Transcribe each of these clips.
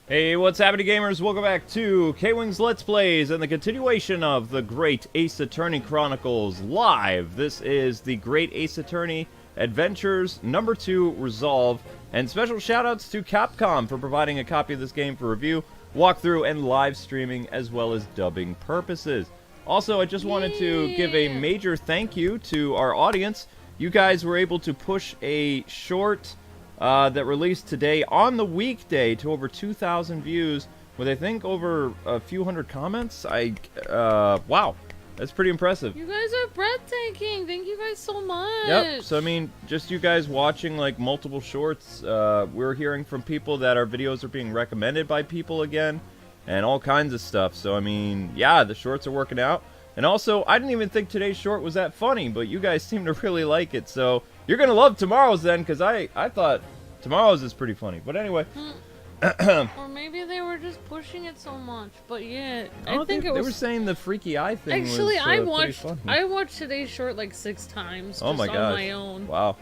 Hey, what's happening, gamers? Welcome back to KwingsLetsPlays and the continuation of the Great Ace Attorney Chronicles live. This is the Great Ace Attorney Adventures number 2 Resolve, and special shoutouts to Capcom for providing a copy of this game for review, walkthrough, and live streaming, as well as dubbing purposes. Also, I just wanted to give a major thank you to our audience. You guys were able to push a short that released today on the weekday to over 2,000 views with, I think, over a few hundred comments. Wow, that's pretty impressive. You guys are breathtaking. Thank you guys so much. Yep, so I mean, just you guys watching like multiple shorts, we're hearing from people that our videos are being recommended by people again, and all kinds of stuff. So I mean, yeah, the shorts are working out. And also, I didn't even think today's short was that funny, but you guys seem to really like it, so you're gonna love tomorrow's then, because I thought tomorrow's is pretty funny. But anyway. Or maybe they were just pushing it so much, but yeah, I think it was... They were saying the freaky eye thing Actually, was pretty funny. I watched today's short like 6 times, oh just my on gosh. my own. Wow.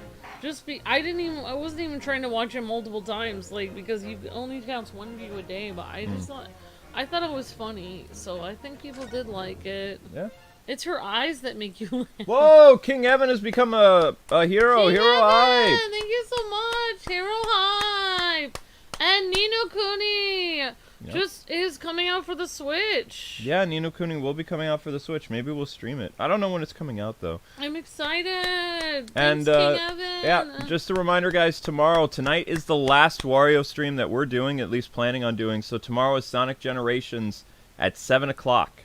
I wasn't even trying to watch it multiple times, like, because you only counts 1 view a day, but I just thought... I thought it was funny, so I think people did like it. Yeah. It's her eyes that make you laugh. Whoa! King Evan has become a hero. King hero Evan, hype. Thank you so much. Hero hype. And Nino Kuni just is coming out for the Switch. Yeah, Nino Kuni will be coming out for the Switch. Maybe we'll stream it. I don't know when it's coming out though. I'm excited. And Thanks, King Evan. yeah, just a reminder, guys. Tonight is the last Wario stream that we're doing, at least planning on doing. So tomorrow is Sonic Generations at 7 o'clock.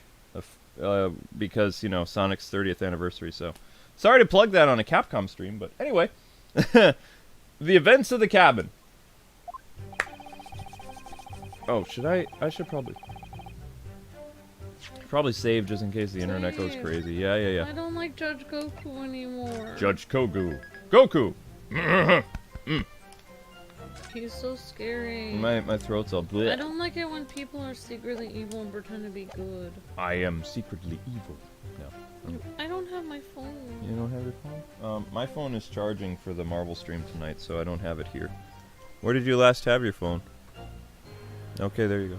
Because, you know, Sonic's 30th anniversary, so... Sorry to plug that on a Capcom stream, but anyway. The events of the cabin. Oh, should I should probably save just in case the internet goes crazy. Yeah. I don't like Judge Goku anymore. Judge Kogu. Goku! He's so scary. My throat's all bleh. I don't like it when people are secretly evil and pretend to be good. I am secretly evil. No. I don't have my phone. You don't have your phone? My phone is charging for the Marvel stream tonight, so I don't have it here. Where did you last have your phone? Okay, there you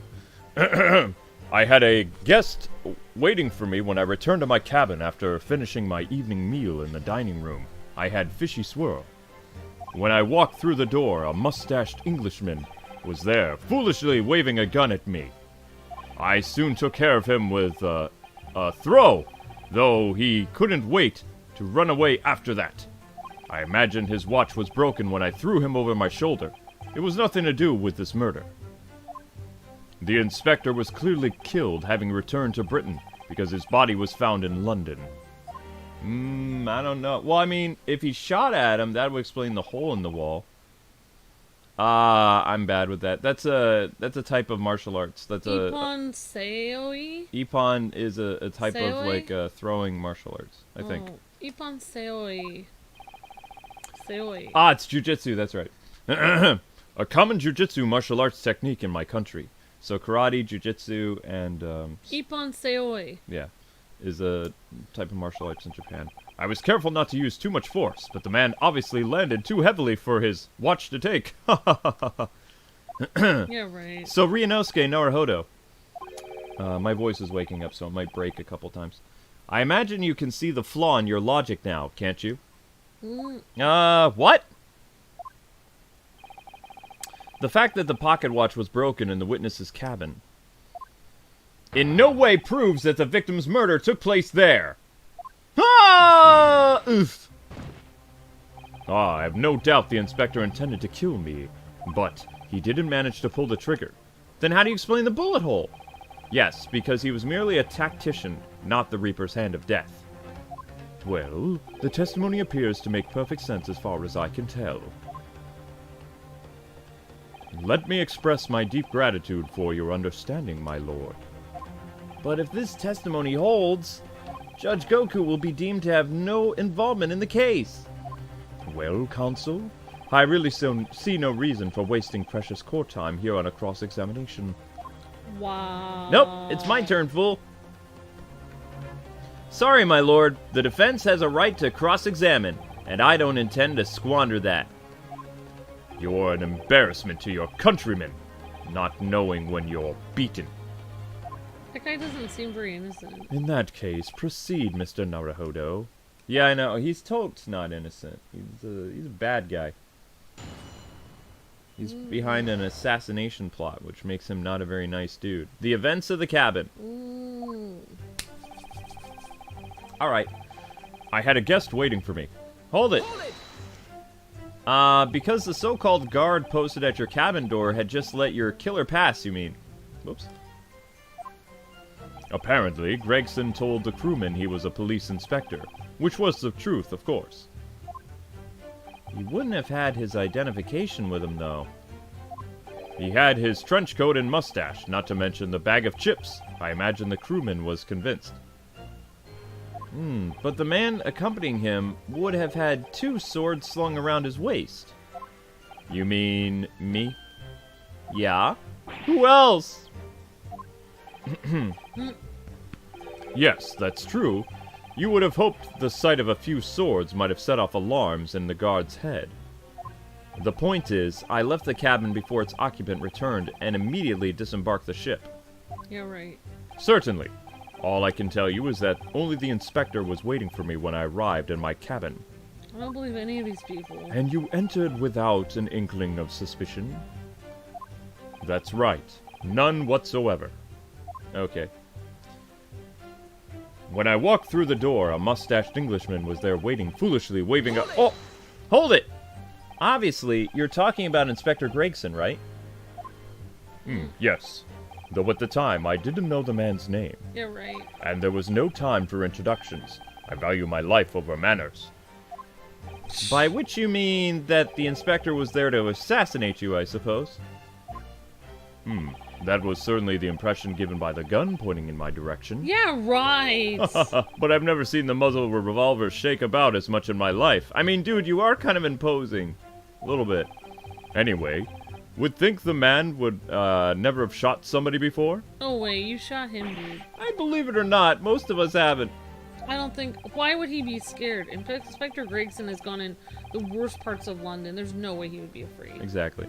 go. I had a guest waiting for me when I returned to my cabin after finishing my evening meal in the dining room. I had fishy swirl. When I walked through the door, a mustached Englishman was there, foolishly waving a gun at me. I soon took care of him with a throw, though he couldn't wait to run away after that. I imagine his watch was broken when I threw him over my shoulder. It was nothing to do with this murder. The inspector was clearly killed, having returned to Britain, because his body was found in London. I don't know. Well, I mean, if he shot at him, that would explain the hole in the wall. I'm bad with that. That's a type of martial arts. That's Ippon Seoi? Ippon is a type Seoi? of like throwing martial arts, I think. Ippon Seoi. Seoi. Ah, it's jujitsu. That's right. A common jujitsu martial arts technique in my country. So karate, jujitsu, and Ippon Seoi. yeah, is a type of martial arts in Japan. I was careful not to use too much force, but the man obviously landed too heavily for his watch to take. Yeah, right. So Ryunosuke Naruhodou. My voice is waking up, so it might break a couple times. I imagine you can see the flaw in your logic now, can't you? What? The fact that the pocket watch was broken in the witness's cabin in no way proves that the victim's murder took place there. Oof. I have no doubt the inspector intended to kill me, but he didn't manage to pull the trigger. Then how do you explain the bullet hole? Yes, because he was merely a tactician, not the Reaper's hand of death. Well, the testimony appears to make perfect sense as far as I can tell. Let me express my deep gratitude for your understanding, my lord. But if this testimony holds, Judge Goku will be deemed to have no involvement in the case. Well, counsel, I really see no reason for wasting precious court time here on a cross-examination. Wow. Nope, it's my turn, fool. Sorry, my lord. The defense has a right to cross-examine, and I don't intend to squander that. You're an embarrassment to your countrymen. not knowing when you're beaten. That guy doesn't seem very innocent. In that case, proceed, Mr. Naruhodo. Yeah, I know. He's totes not innocent. He's a bad guy. He's behind an assassination plot, which makes him not a very nice dude. The events of the cabin. Alright. I had a guest waiting for me. Hold it! Because the so-called guard posted at your cabin door had just let your killer pass, you mean? Whoops. Apparently, Gregson told the crewman he was a police inspector, which was the truth, of course. He wouldn't have had his identification with him, though. He had his trench coat and mustache, not to mention the bag of chips. I imagine the crewman was convinced. But the man accompanying him would have had 2 swords slung around his waist. You mean me? Yeah? Who else? Yes, that's true. You would have hoped the sight of a few swords might have set off alarms in the guard's head. The point is, I left the cabin before its occupant returned and immediately disembarked the ship. Yeah, right. Certainly. All I can tell you is that only the inspector was waiting for me when I arrived in my cabin. I don't believe any of these people. And you entered without an inkling of suspicion? That's right. None whatsoever. Okay. When I walked through the door, a mustached Englishman was there waiting, foolishly waving a— Oh! Hold it! Obviously, you're talking about Inspector Gregson, right? Yes. Though at the time, I didn't know the man's name. Yeah, right. And there was no time for introductions. I value my life over manners. By which you mean that the inspector was there to assassinate you, I suppose? That was certainly the impression given by the gun pointing in my direction. Yeah, right. But I've never seen the muzzle of a revolver shake about as much in my life. I mean, dude, you are kind of imposing. A little bit. Anyway, would think the man would never have shot somebody before? Oh, wait, you shot him, dude. I believe it or not, most of us haven't. I don't think... Why would he be scared? Inspector Gregson has gone in the worst parts of London. There's no way he would be afraid. Exactly.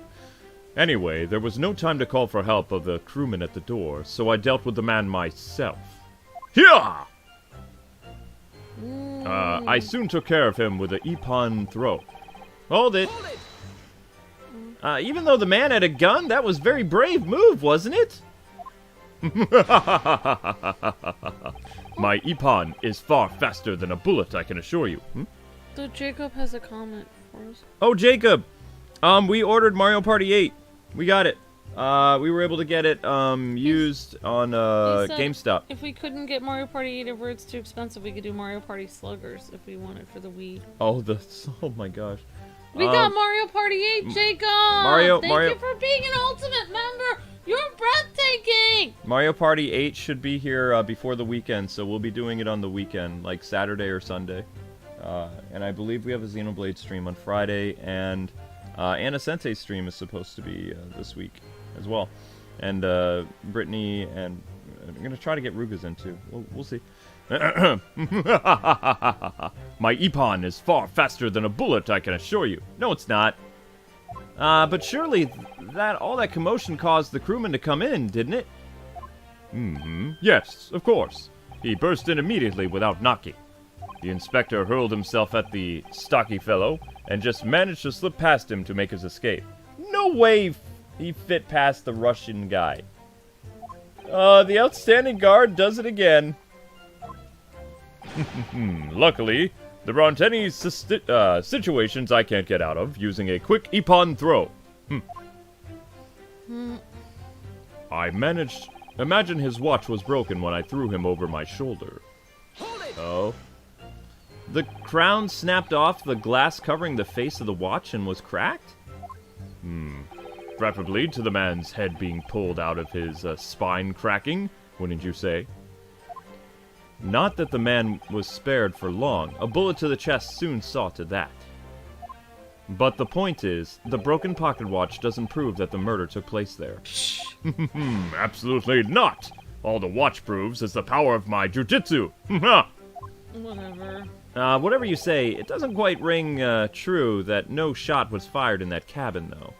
Anyway, there was no time to call for help of the crewman at the door, so I dealt with the man myself. Hyah! I soon took care of him with a ippon throw. Hold it! Even though the man had a gun, that was a very brave move, wasn't it? My ippon is far faster than a bullet, I can assure you. So Jacob has a comment for us. Oh, Jacob! We ordered Mario Party 8. We got it. We were able to get it used on GameStop. If we couldn't get Mario Party 8 or it's too expensive, we could do Mario Party Sluggers if we wanted for the Wii. Oh, oh my gosh. We got Mario Party 8, Jacob! Thank you for being an Ultimate member! You're breathtaking! Mario Party 8 should be here before the weekend, so we'll be doing it on the weekend, like Saturday or Sunday. And I believe we have a Xenoblade stream on Friday, and Anna Sensei's stream is supposed to be this week as well. And Brittany, and I'm going to try to get Ruga's in too. We'll see. My ippon is far faster than a bullet, I can assure you. No, it's not. But surely all that commotion caused the crewman to come in, didn't it? Yes, of course. He burst in immediately without knocking. The inspector hurled himself at the stocky fellow and just managed to slip past him to make his escape. No way he fit past the Russian guy. The outstanding guard does it again. Luckily, there aren't any situations I can't get out of using a quick ippon throw. I managed... Imagine his watch was broken when I threw him over my shoulder. Oh. The crown snapped off the glass covering the face of the watch and was cracked? Preferably to the man's head being pulled out of his spine cracking, wouldn't you say? Not that the man was spared for long. A bullet to the chest soon saw to that. But the point is, the broken pocket watch doesn't prove that the murder took place there. Absolutely not! All the watch proves is the power of my jujitsu! Whatever. Whatever you say, it doesn't quite ring true that no shot was fired in that cabin, though.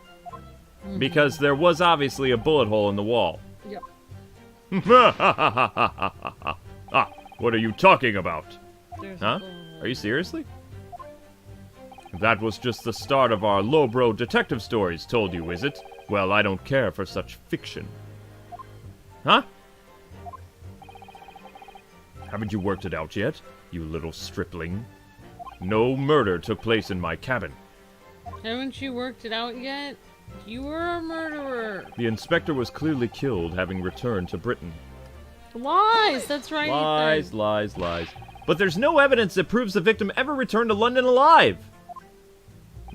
Because there was obviously a bullet hole in the wall. Yep. Ah, what are you talking about? There's Huh? a bullet hole. Are you seriously? That was just the start of our lowbrow detective stories, told you, is it? Well, I don't care for such fiction. Huh? Haven't you worked it out yet, you little stripling? No murder took place in my cabin. Haven't you worked it out yet? You were a murderer. The inspector was clearly killed, having returned to Britain. Lies! That's right, Lies, Ethan. lies, lies. But there's no evidence that proves the victim ever returned to London alive.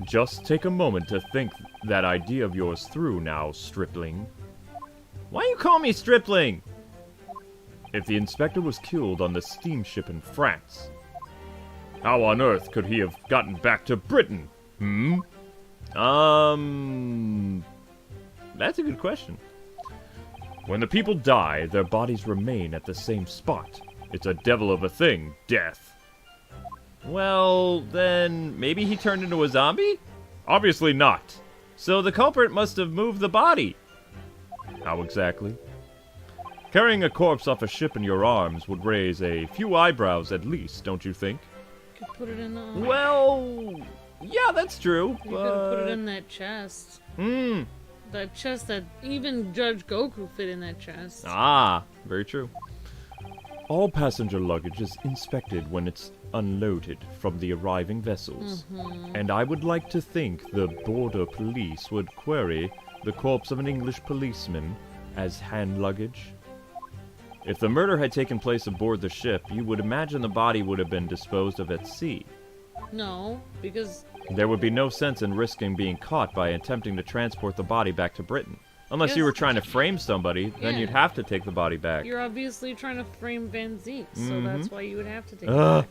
Just take a moment to think that idea of yours through now, stripling. Why you call me stripling? If the inspector was killed on the steamship in France, how on earth could he have gotten back to Britain? That's a good question. When the people die, their bodies remain at the same spot. It's a devil of a thing, death. Well, then, maybe he turned into a zombie? Obviously not. So the culprit must have moved the body. How exactly? Carrying a corpse off a ship in your arms would raise a few eyebrows at least, don't you think? You could put it in a... Well, yeah, that's true. You could have put it in that chest. That chest that even Judge Goku fit in that chest. Ah, very true. All passenger luggage is inspected when it's unloaded from the arriving vessels. And I would like to think the border police would query the corpse of an English policeman as hand luggage. If the murder had taken place aboard the ship, you would imagine the body would have been disposed of at sea. No, because... There would be no sense in risking being caught by attempting to transport the body back to Britain. Unless you were trying to frame somebody, then Yeah. you'd have to take the body back. You're obviously trying to frame Van Zeke, so that's why you would have to take it back.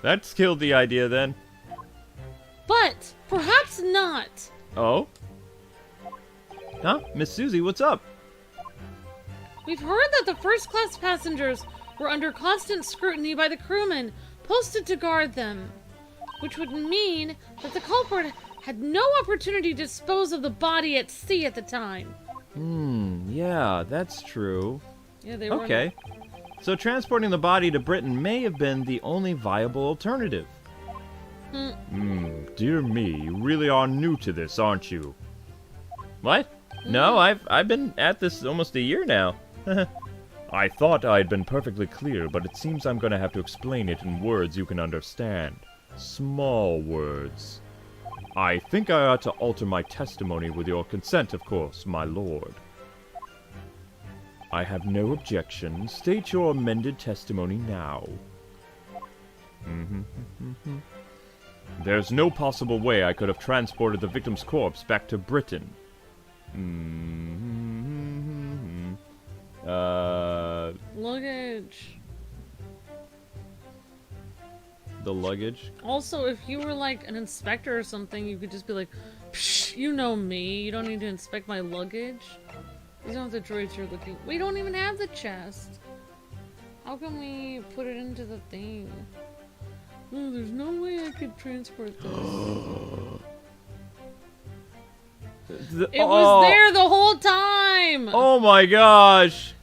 That's killed the idea then. But, perhaps not. Oh? Huh? Miss Susie, what's up? We've heard that the first-class passengers were under constant scrutiny by the crewmen posted to guard them, which would mean that the culprit had no opportunity to dispose of the body at sea at the time. Yeah, that's true. Yeah, they were. Okay. So transporting the body to Britain may have been the only viable alternative. Dear me, you really are new to this, aren't you? What? No, I've been at this almost a year now. I thought I'd been perfectly clear, but it seems I'm gonna have to explain it in words you can understand. Small words. I think I ought to alter my testimony with your consent, of course, my lord. I have no objection. State your amended testimony now. There's no possible way I could have transported the victim's corpse back to Britain. Luggage. The luggage? Also, if you were like an inspector or something, you could just be like, psh, you know me, you don't need to inspect my luggage. These aren't the droids you're looking. We don't even have the chest. How can we put it into the thing? Oh, there's no way I could transport this. It was there the whole time! Oh my gosh!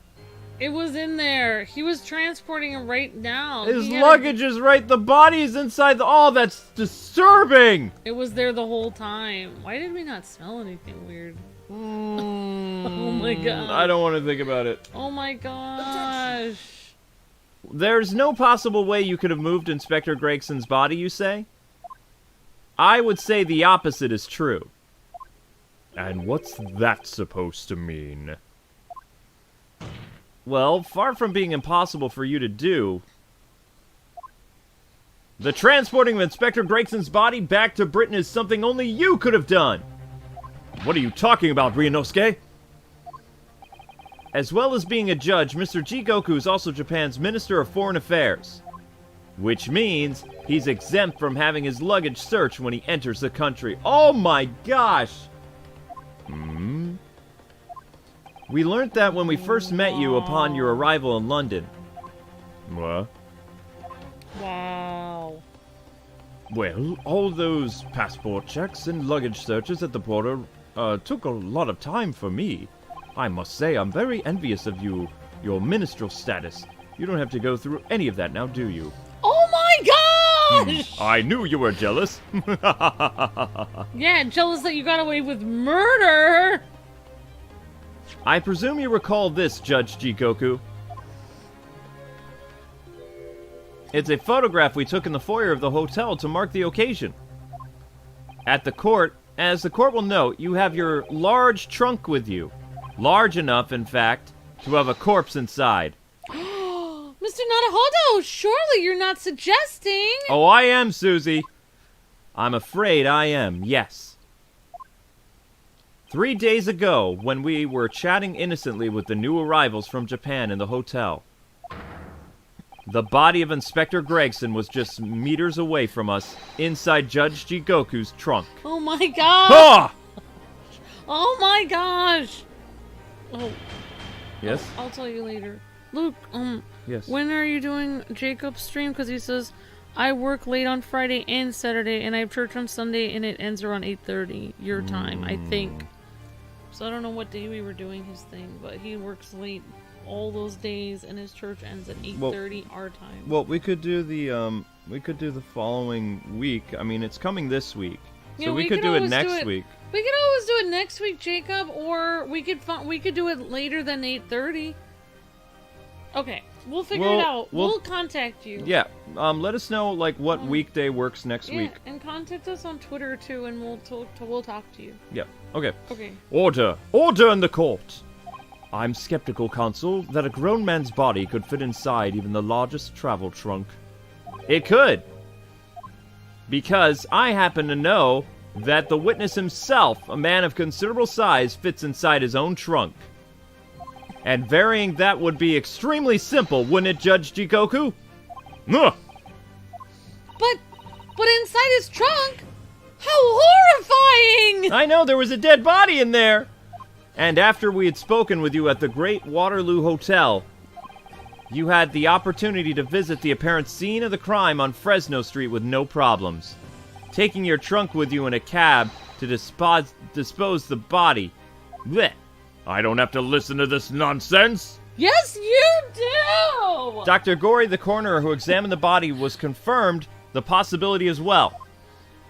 It was in there. He was transporting it right now. His luggage is right. The body is inside the... Oh, that's disturbing! It was there the whole time. Why did we not smell anything weird? Oh my god. I don't want to think about it. Oh my gosh. There's no possible way you could have moved Inspector Gregson's body, you say? I would say the opposite is true. And what's that supposed to mean? Well, far from being impossible for you to do, the transporting of Inspector Gregson's body back to Britain is something only you could have done. What are you talking about, Ryunosuke? As well as being a judge, Mr. G. Goku is also Japan's Minister of Foreign Affairs. Which means he's exempt from having his luggage searched when he enters the country. Oh my gosh! We learned that when we first met you upon your arrival in London. What? Wow. Well, all those passport checks and luggage searches at the border took a lot of time for me. I must say I'm very envious of your minstrel status. You don't have to go through any of that now, do you? Oh my gosh! I knew you were jealous. Yeah, jealous that you got away with murder! I presume you recall this, Judge Jikoku. It's a photograph we took in the foyer of the hotel to mark the occasion. At the court, as the court will note, you have your large trunk with you. Large enough, in fact, to have a corpse inside. Mr. Naruhodo, surely you're not suggesting... Oh, I am, Susie. I'm afraid I am, yes. 3 days ago, when we were chatting innocently with the new arrivals from Japan in the hotel, the body of Inspector Gregson was just meters away from us, inside Judge Jigoku's trunk. Oh my gosh! Ah! Oh my gosh! Oh. Yes? I'll tell you later. Luke, Yes. when are you doing Jacob's stream? Because he says, I work late on Friday and Saturday, and I have church on Sunday, and it ends around 8:30 your time, I think. So I don't know what day we were doing his thing, but he works late all those days, and his church ends at 8:30 our time. Well, we could do the following week. I mean, it's coming this week. So Yeah, we could do it always next week. We could always do it next week, Jacob, or we could do it later than 8:30. Okay, we'll figure it out. We'll contact you. Yeah, let us know like what weekday works next week. And contact us on Twitter too, and we'll talk to you. Yeah. Okay. Okay. Order in the court. I'm skeptical, Consul, that a grown man's body could fit inside even the largest travel trunk. It could. Because I happen to know that the witness himself, a man of considerable size, fits inside his own trunk. And varying that would be extremely simple, wouldn't it, Judge Jikoku? Ugh. But inside his trunk? How horrifying! I know, there was a dead body in there! And after we had spoken with you at the Great Waterloo Hotel, you had the opportunity to visit the apparent scene of the crime on Fresno Street with no problems. Taking your trunk with you in a cab to dispose the body. Blech. I don't have to listen to this nonsense! Yes, you do! Dr. Gori, the coroner who examined the body, was confirmed the possibility as well.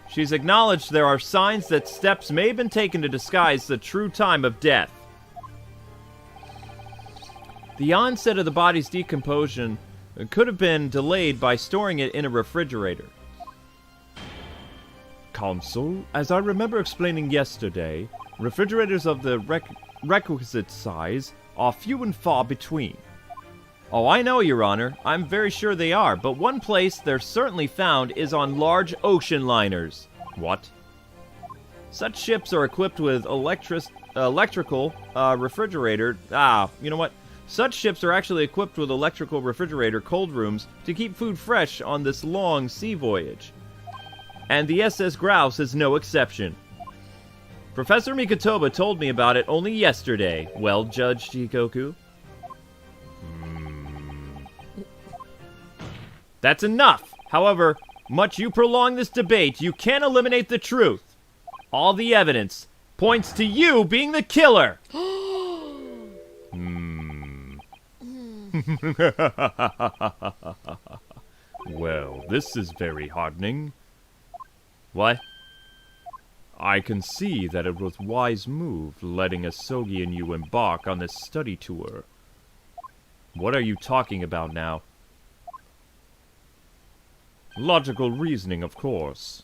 She's acknowledged there are signs that steps may have been taken to disguise the true time of death. The onset of the body's decomposition could have been delayed by storing it in a refrigerator. Consul, as I remember explaining yesterday, refrigerators of the requisite size are few and far between. Oh, I know, Your Honor. I'm very sure they are, but one place they're certainly found is on large ocean liners. What? Such ships are equipped with electrical refrigerator... you know what? Such ships are actually equipped with electrical refrigerator cold rooms to keep food fresh on this long sea voyage. And the SS Grouse is no exception. Professor Mikotoba told me about it only yesterday. Well, Judge Jikoku? That's enough! However, much you prolong this debate, you can't eliminate the truth. All the evidence points to you being the killer! Well, this is very heartening. What? I can see that it was a wise move letting Asogi and you embark on this study tour. What are you talking about now? Logical reasoning, of course.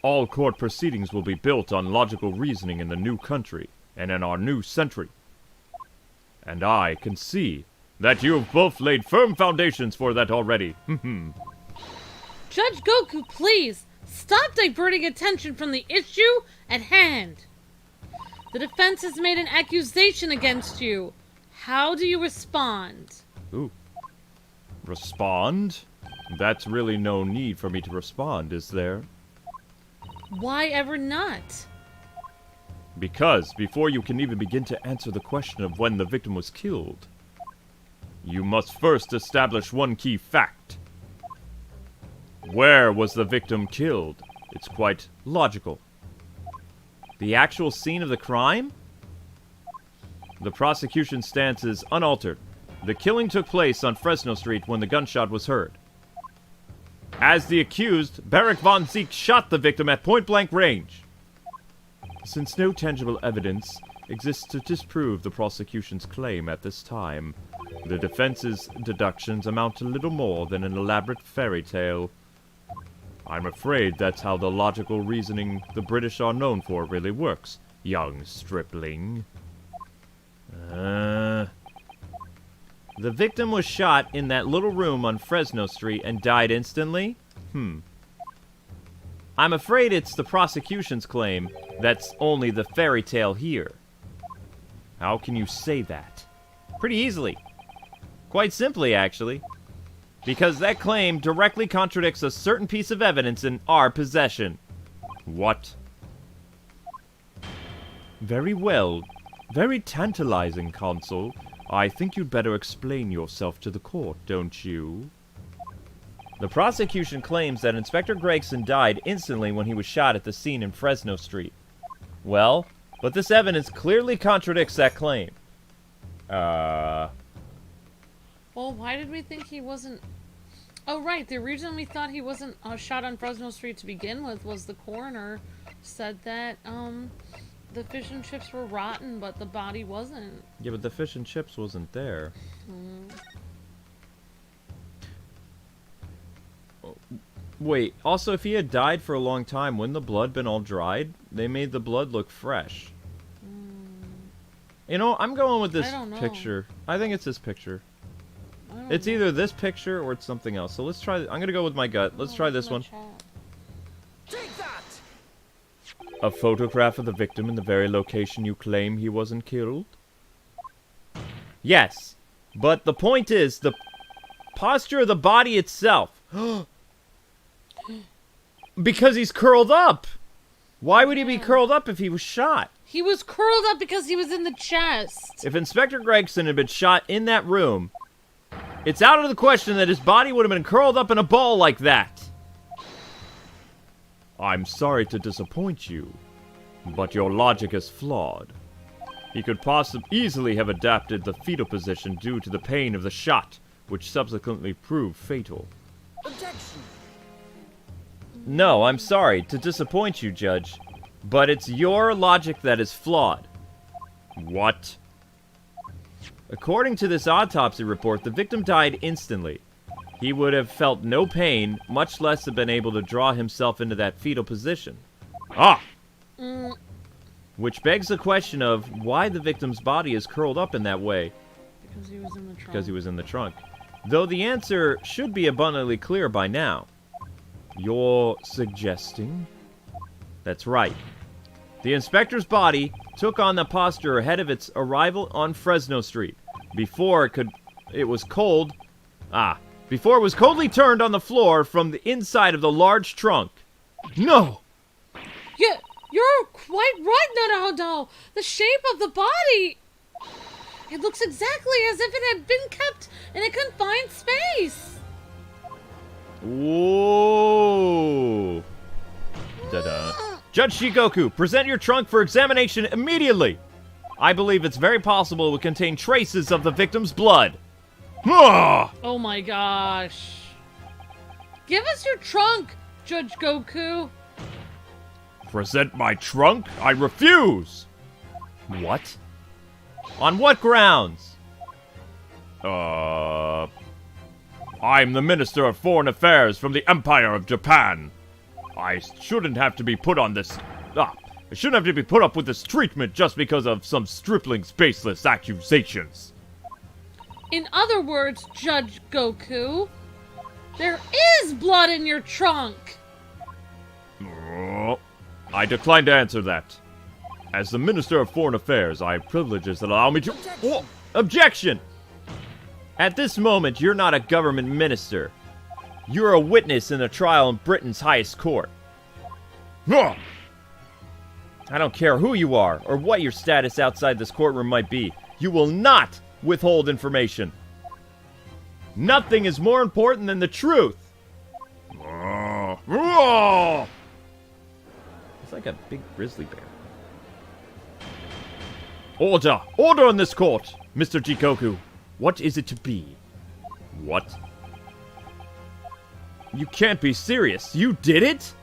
All court proceedings will be built on logical reasoning in the new country, and in our new century. And I can see that you have both laid firm foundations for that already. Judge Goku, please! Stop diverting attention from the issue at hand! The defense has made an accusation against you. How do you respond? Ooh. Respond? That's really no need for me to respond, is there? Why ever not? Because before you can even begin to answer the question of when the victim was killed, you must first establish one key fact. Where was the victim killed? It's quite logical. The actual scene of the crime? The prosecution's stance is unaltered. The killing took place on Fresno Street when the gunshot was heard. As the accused, Barak von Zeke shot the victim at point-blank range. Since no tangible evidence exists to disprove the prosecution's claim at this time, the defense's deductions amount to little more than an elaborate fairy tale. I'm afraid that's how the logical reasoning the British are known for really works, young stripling. The victim was shot in that little room on Fresno Street and died instantly? I'm afraid it's the prosecution's claim that's only the fairy tale here. How can you say that? Pretty easily. Quite simply, actually. Because that claim directly contradicts a certain piece of evidence in our possession. What? Very well. Very tantalizing, Consul. I think you'd better explain yourself to the court, don't you? The prosecution claims that Inspector Gregson died instantly when he was shot at the scene in Fresno Street. Well, but this evidence clearly contradicts that claim. Well, why did we think he wasn't... Oh, right. The reason we thought he wasn't shot on Fresno Street to begin with was the coroner said that, the fish and chips were rotten, but the body wasn't. Yeah, but the fish and chips wasn't there. Wait, also, if he had died for a long time, wouldn't the blood been all dried? They made the blood look fresh. You know, I'm going with this picture. I think it's this picture. It's either this picture or it's something else. So let's try... I'm going to go with my gut. Let's try this one. Take that! A photograph of the victim in the very location you claim he wasn't killed? Yes, but the point is the posture of the body itself. Because he's curled up. Why would he be curled up if he was shot? He was curled up because he was in the chest. If Inspector Gregson had been shot in that room, it's out of the question that his body would have been curled up in a ball like that. I'm sorry to disappoint you, but your logic is flawed. He could easily have adapted the fetal position due to the pain of the shot, which subsequently proved fatal. Objection! No, I'm sorry to disappoint you, Judge, but it's your logic that is flawed. What? According to this autopsy report, the victim died instantly. He would have felt no pain, much less have been able to draw himself into that fetal position. Ah! Which begs the question of why the victim's body is curled up in that way. Because he was in the trunk. Because he was in the trunk. Though the answer should be abundantly clear by now. You're suggesting? That's right. The inspector's body took on the posture ahead of its arrival on Fresno Street. Before it was coldly turned on the floor from the inside of the large trunk. No! Yeah, you're quite right, Naruhodo. The shape of the body... It looks exactly as if it had been kept in a confined space. Whoa! Da-da. Judge Shigoku, present your trunk for examination immediately! I believe it's very possible it would contain traces of the victim's blood. Oh my gosh. Give us your trunk, Judge Goku. Present my trunk? I refuse! What? On what grounds? I'm the Minister of Foreign Affairs from the Empire of Japan. I shouldn't have to be put on this... I shouldn't have to be put up with this treatment just because of some stripling's baseless accusations. In other words, Judge Goku, there is blood in your trunk. I decline to answer that. As the Minister of Foreign Affairs, I have privileges that allow me to... Objection! At this moment, you're not a government minister. You're a witness in a trial in Britain's highest court. I don't care who you are, or what your status outside this courtroom might be. You will not withhold information. Nothing is more important than the truth. It's like a big grizzly bear. Order! Order in this court! Mr. Jikoku, what is it to be? What? You can't be serious. You did it?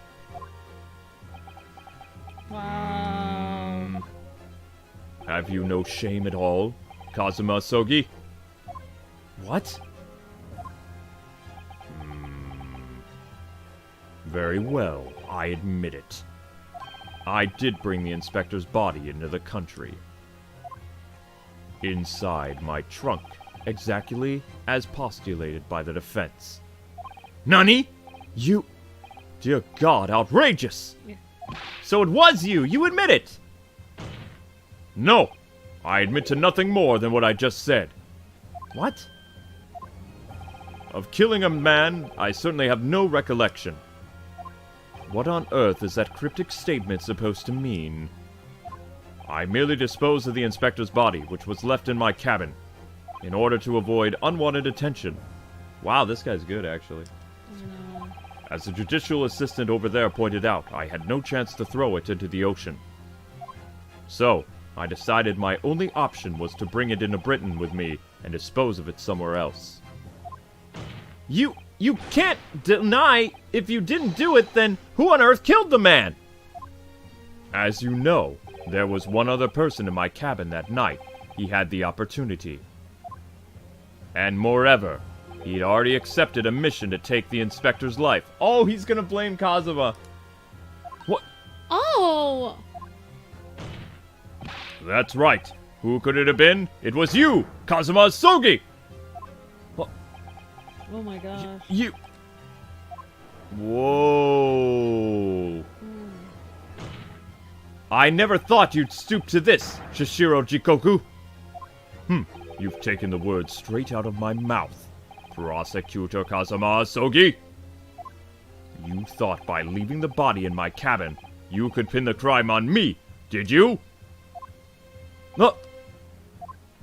Wow. Have you no shame at all, Kazuma Sogi? What? Very well, I admit it. I did bring the inspector's body into the country. Inside my trunk, exactly as postulated by the defense. Nani? You... Dear God, outrageous! Yeah. So it was you! You admit it! No! I admit to nothing more than what I just said. What? Of killing a man, I certainly have no recollection. What on earth is that cryptic statement supposed to mean? I merely disposed of the inspector's body, which was left in my cabin, in order to avoid unwanted attention. Wow, this guy's good, actually. No. As the judicial assistant over there pointed out, I had no chance to throw it into the ocean. So, I decided my only option was to bring it into Britain with me and dispose of it somewhere else. You can't deny if you didn't do it, then who on earth killed the man? As you know, there was one other person in my cabin that night. He had the opportunity. And moreover, he'd already accepted a mission to take the inspector's life. Oh, he's gonna blame Kazuma. What? Oh! That's right. Who could it have been? It was you, Kazuma Sogi! Oh my gosh. You... Whoa... I never thought you'd stoop to this, Shishiro Jikoku. You've taken the words straight out of my mouth, Prosecutor Kazuma Sogi. You thought by leaving the body in my cabin, you could pin the crime on me, did you?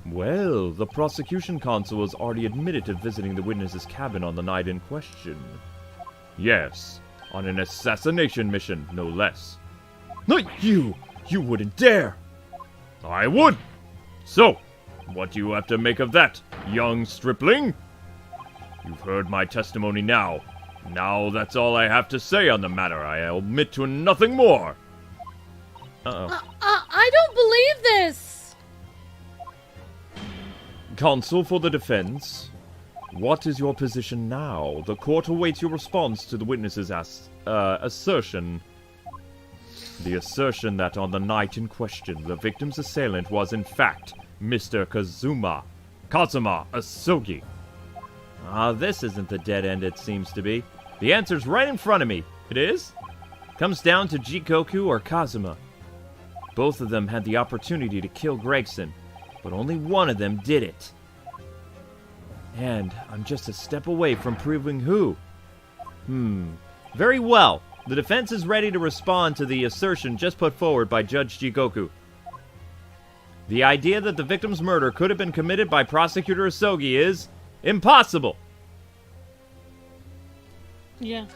Well, the prosecution counsel has already admitted to visiting the witness's cabin on the night in question. Yes, on an assassination mission, no less. Not you! You wouldn't dare! I would! So, what do you have to make of that, young stripling? You've heard my testimony now. Now that's all I have to say on the matter. I admit to nothing more. I don't believe this! Counsel for the defense, what is your position now? The court awaits your response to the witness's assertion. The assertion that on the night in question, the victim's assailant was in fact Mr. Kazuma Asogi. This isn't the dead end it seems to be. The answer's right in front of me. It is? Comes down to Jikoku or Kazuma. Both of them had the opportunity to kill Gregson, but only one of them did it. And I'm just a step away from proving who. Very well. The defense is ready to respond to the assertion just put forward by Judge Jikoku. The idea that the victim's murder could have been committed by Prosecutor Asogi is impossible. Yeah.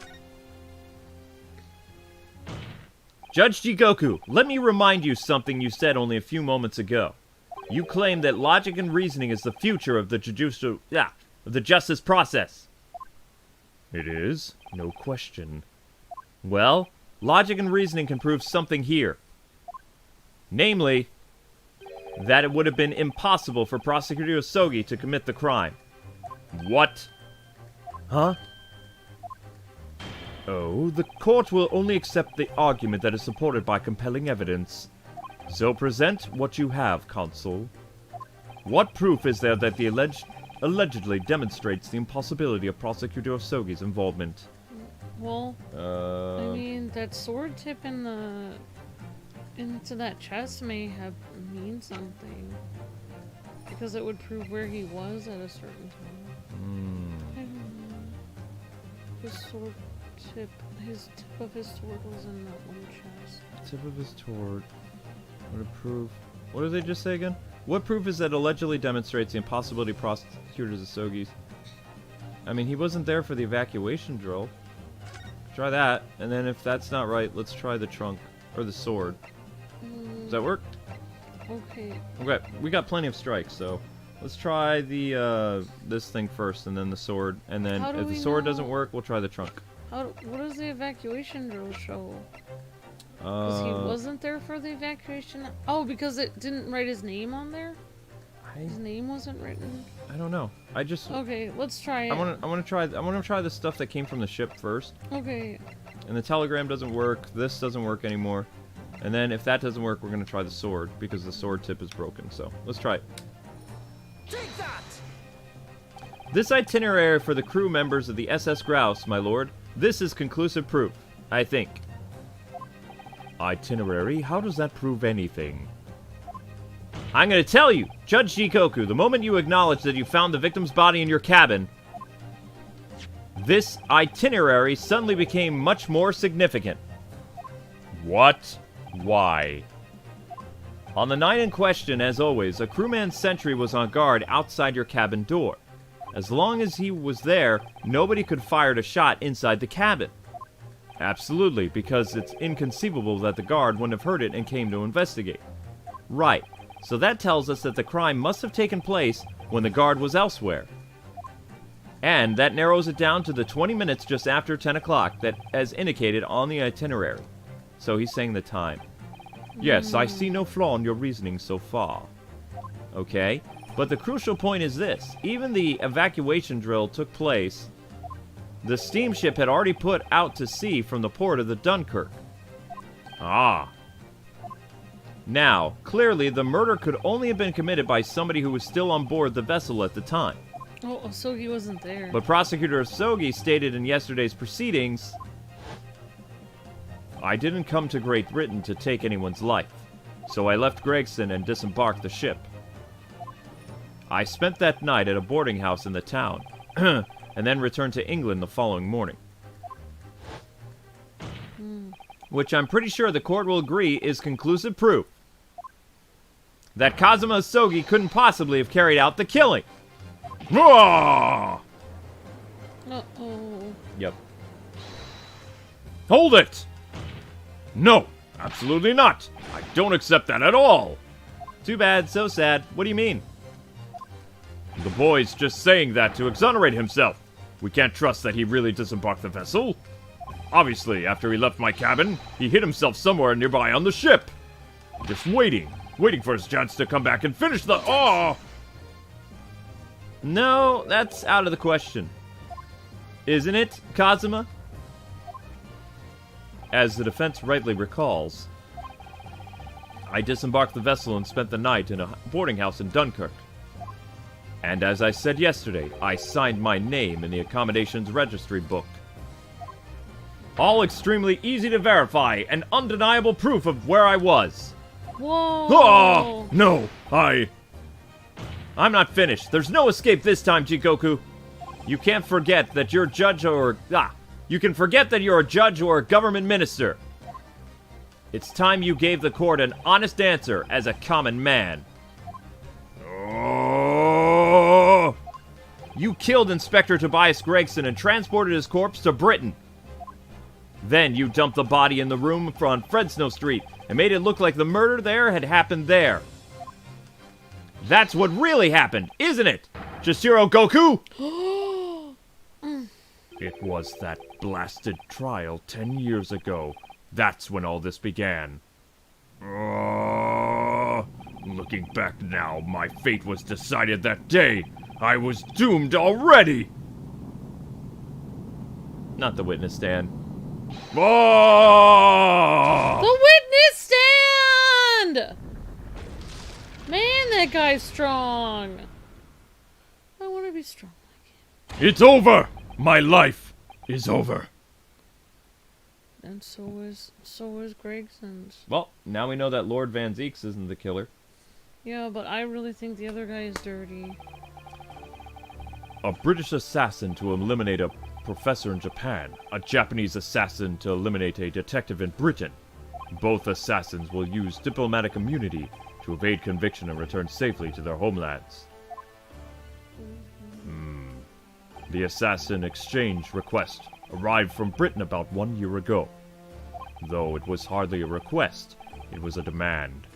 Judge Jikoku, let me remind you something you said only a few moments ago. You claim that logic and reasoning is the future of the justice process. It is, no question. Well, logic and reasoning can prove something here. Namely, that it would have been impossible for Prosecutor Asogi to commit the crime. What? Huh? Oh, the court will only accept the argument that is supported by compelling evidence. So present what you have, counsel. What proof is there that the allegedly demonstrates the impossibility of Prosecutor Asogi's involvement? Well, I mean, that sword tip into that chest may mean something. Because it would prove where he was at a certain time. I don't know. His sword tip, his tip of his sword was in that one chest. Tip of his sword. What proof? What did they just say again? What proof is that allegedly demonstrates the impossibility of Prosecutor Asogi's? I mean, he wasn't there for the evacuation drill. Try that, and then if that's not right, let's try the trunk or the sword. Does that work? Okay. Okay, we got plenty of strikes, so let's try the this thing first, and then the sword, and then How do if the we sword know? doesn't work, we'll try the trunk. What does the evacuation drill show? Because he wasn't there for the evacuation. Oh, because it didn't write his name on there. His name wasn't written. I don't know. I just Okay, let's try it. I want to try the stuff that came from the ship first. Okay. And the telegram doesn't work. This doesn't work anymore. And then if that doesn't work, we're gonna try the sword because the sword tip is broken. So let's try it. Take that! This itinerary for the crew members of the SS Grouse, my lord. This is conclusive proof, I think. Itinerary? How does that prove anything? I'm going to tell you, Judge Jikoku, the moment you acknowledge that you found the victim's body in your cabin, this itinerary suddenly became much more significant. What? Why? On the night in question, as always, a crewman's sentry was on guard outside your cabin door. As long as he was there, nobody could fire a shot inside the cabin. Absolutely, because it's inconceivable that the guard wouldn't have heard it and came to investigate. Right. So that tells us that the crime must have taken place when the guard was elsewhere. And that narrows it down to the 20 minutes just after 10 o'clock that as indicated on the itinerary. So he's saying the time. Yes, I see no flaw in your reasoning so far. Okay, but the crucial point is this. Even the evacuation drill took place. The steamship had already put out to sea from the port of the Dunkirk. Ah. Now, clearly, the murder could only have been committed by somebody who was still on board the vessel at the time. Oh, Osogi wasn't there. But Prosecutor Osogi stated in yesterday's proceedings, I didn't come to Great Britain to take anyone's life, so I left Gregson and disembarked the ship. I spent that night at a boarding house in the town, and then returned to England the following morning. Which I'm pretty sure the court will agree is conclusive proof that Kazuma Osogi couldn't possibly have carried out the killing. Ah! Uh-oh. Yep. Hold it! No, absolutely not. I don't accept that at all. Too bad, so sad. What do you mean? The boy's just saying that to exonerate himself. We can't trust that he really disembarked the vessel. Obviously, after he left my cabin, he hid himself somewhere nearby on the ship. Just waiting for his chance to come back and finish the... Oh! No, that's out of the question. Isn't it, Kazuma? As the defense rightly recalls, I disembarked the vessel and spent the night in a boarding house in Dunkirk. And as I said yesterday, I signed my name in the accommodations registry book. All extremely easy to verify and undeniable proof of where I was. Whoa! Oh, no, I'm not finished. There's no escape this time, Jikoku. You can't forget that you're judge or... You can forget that you're a judge or a government minister. It's time you gave the court an honest answer as a common man. Oh! You killed Inspector Tobias Gregson and transported his corpse to Britain. Then you dumped the body in the room on Fredsnow Street and made it look like the murder there had happened there. That's what really happened, isn't it, Chishiro Goku? It was that blasted trial 10 years ago. That's when all this began. Looking back now, my fate was decided that day. I was doomed already. Not the witness stand. Oh! The witness stand! Man, that guy's strong. I want to be strong like him. It's over! My life is over. And so is Gregson's. Well, now we know that Lord Van Zeeks isn't the killer. Yeah, but I really think the other guy is dirty. A British assassin to eliminate a professor in Japan. A Japanese assassin to eliminate a detective in Britain. Both assassins will use diplomatic immunity to evade conviction and return safely to their homelands. The assassin exchange request arrived from Britain about 1 year ago. Though it was hardly a request, it was a demand.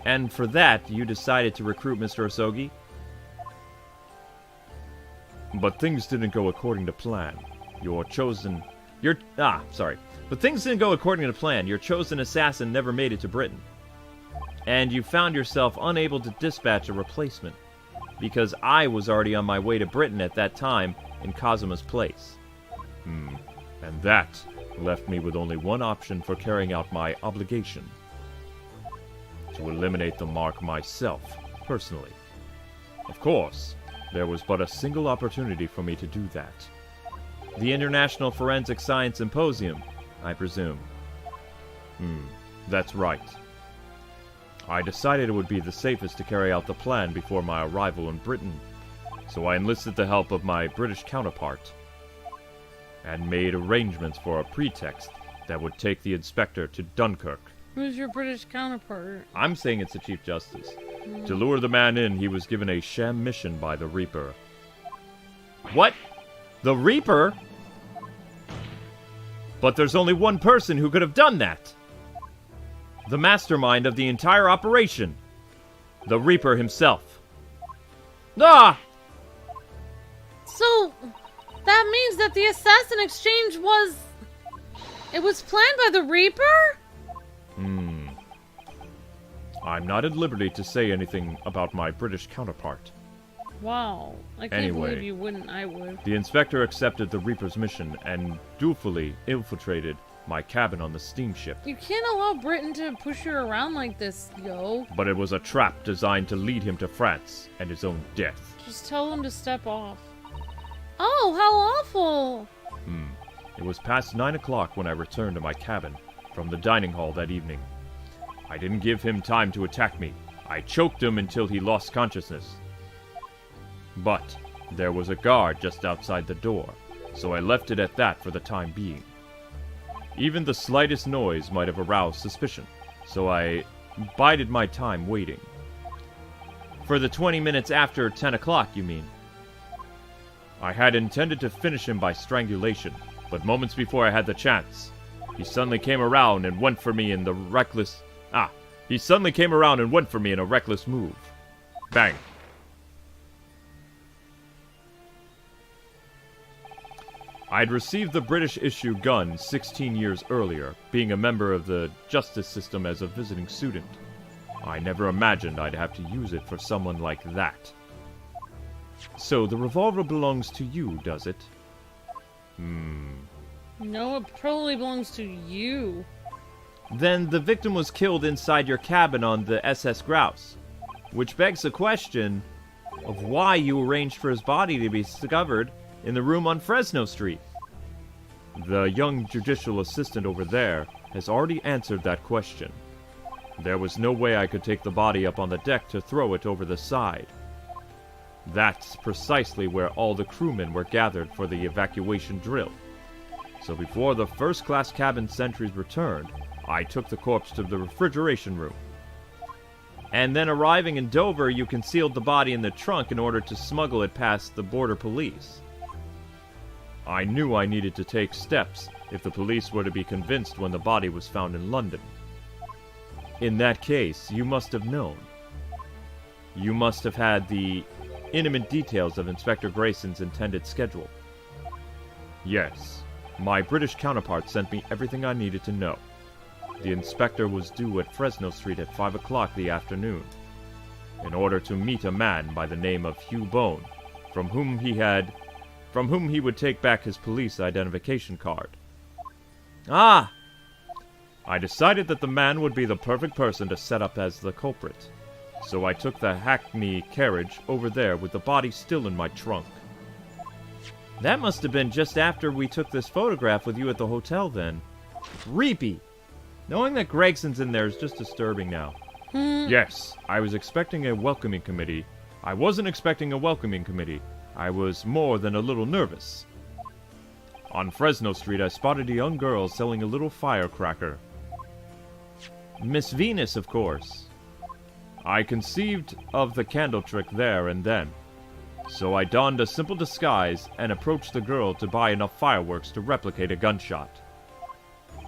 And for that, you decided to recruit Mr. Osogi? But things didn't go according to plan. But things didn't go according to plan. Your chosen assassin never made it to Britain. And you found yourself unable to dispatch a replacement, because I was already on my way to Britain at that time in Kazuma's place. And that left me with only one option for carrying out my obligation. To eliminate the mark myself, personally. Of course, there was but a single opportunity for me to do that. The International Forensic Science Symposium, I presume. That's right. I decided it would be the safest to carry out the plan before my arrival in Britain, so I enlisted the help of my British counterpart, and made arrangements for a pretext that would take the inspector to Dunkirk. Who's your British counterpart? I'm saying it's the Chief Justice. To lure the man in, he was given a sham mission by the Reaper. What? The Reaper? But there's only one person who could have done that! The mastermind of the entire operation. The Reaper himself. Ah! So, that means that the assassin exchange was... It was planned by the Reaper? I'm not at liberty to say anything about my British counterpart. Wow. I can't believe you wouldn't. I would. The inspector accepted the Reaper's mission and dutifully infiltrated my cabin on the steamship. You can't allow Britain to push you around like this, yo. But it was a trap designed to lead him to France and his own death. Just tell him to step off. Oh, how awful! It was past 9 o'clock when I returned to my cabin from the dining hall that evening. I didn't give him time to attack me. I choked him until he lost consciousness. But there was a guard just outside the door, so I left it at that for the time being. Even the slightest noise might have aroused suspicion, so I bided my time waiting. For the 20 minutes after 10 o'clock, you mean? I had intended to finish him by strangulation, but moments before I had the chance, he suddenly came around and went for me in a reckless move. Bang. I'd received the British-issue gun 16 years earlier, being a member of the justice system as a visiting student. I never imagined I'd have to use it for someone like that. So the revolver belongs to you, does it? No, it probably belongs to you. Then the victim was killed inside your cabin on the SS Grouse, which begs the question of why you arranged for his body to be discovered in the room on Fresno Street. The young judicial assistant over there has already answered that question. There was no way I could take the body up on the deck to throw it over the side. That's precisely where all the crewmen were gathered for the evacuation drill. So before the first-class cabin sentries returned, I took the corpse to the refrigeration room. And then arriving in Dover, you concealed the body in the trunk in order to smuggle it past the border police. I knew I needed to take steps if the police were to be convinced when the body was found in London. In that case, you must have known. You must have had the intimate details of Inspector Grayson's intended schedule. Yes, my British counterpart sent me everything I needed to know. The inspector was due at Fresno Street at 5 o'clock the afternoon, in order to meet a man by the name of Hugh Bone, from whom he would take back his police identification card. Ah! I decided that the man would be the perfect person to set up as the culprit, so I took the Hackney carriage over there with the body still in my trunk. That must have been just after we took this photograph with you at the hotel then. Creepy! Knowing that Gregson's in there is just disturbing now. Yes, I was expecting a welcoming committee. I wasn't expecting a welcoming committee. I was more than a little nervous. On Fresno Street, I spotted a young girl selling a little firecracker. Miss Venus, of course. I conceived of the candle trick there and then. So I donned a simple disguise and approached the girl to buy enough fireworks to replicate a gunshot.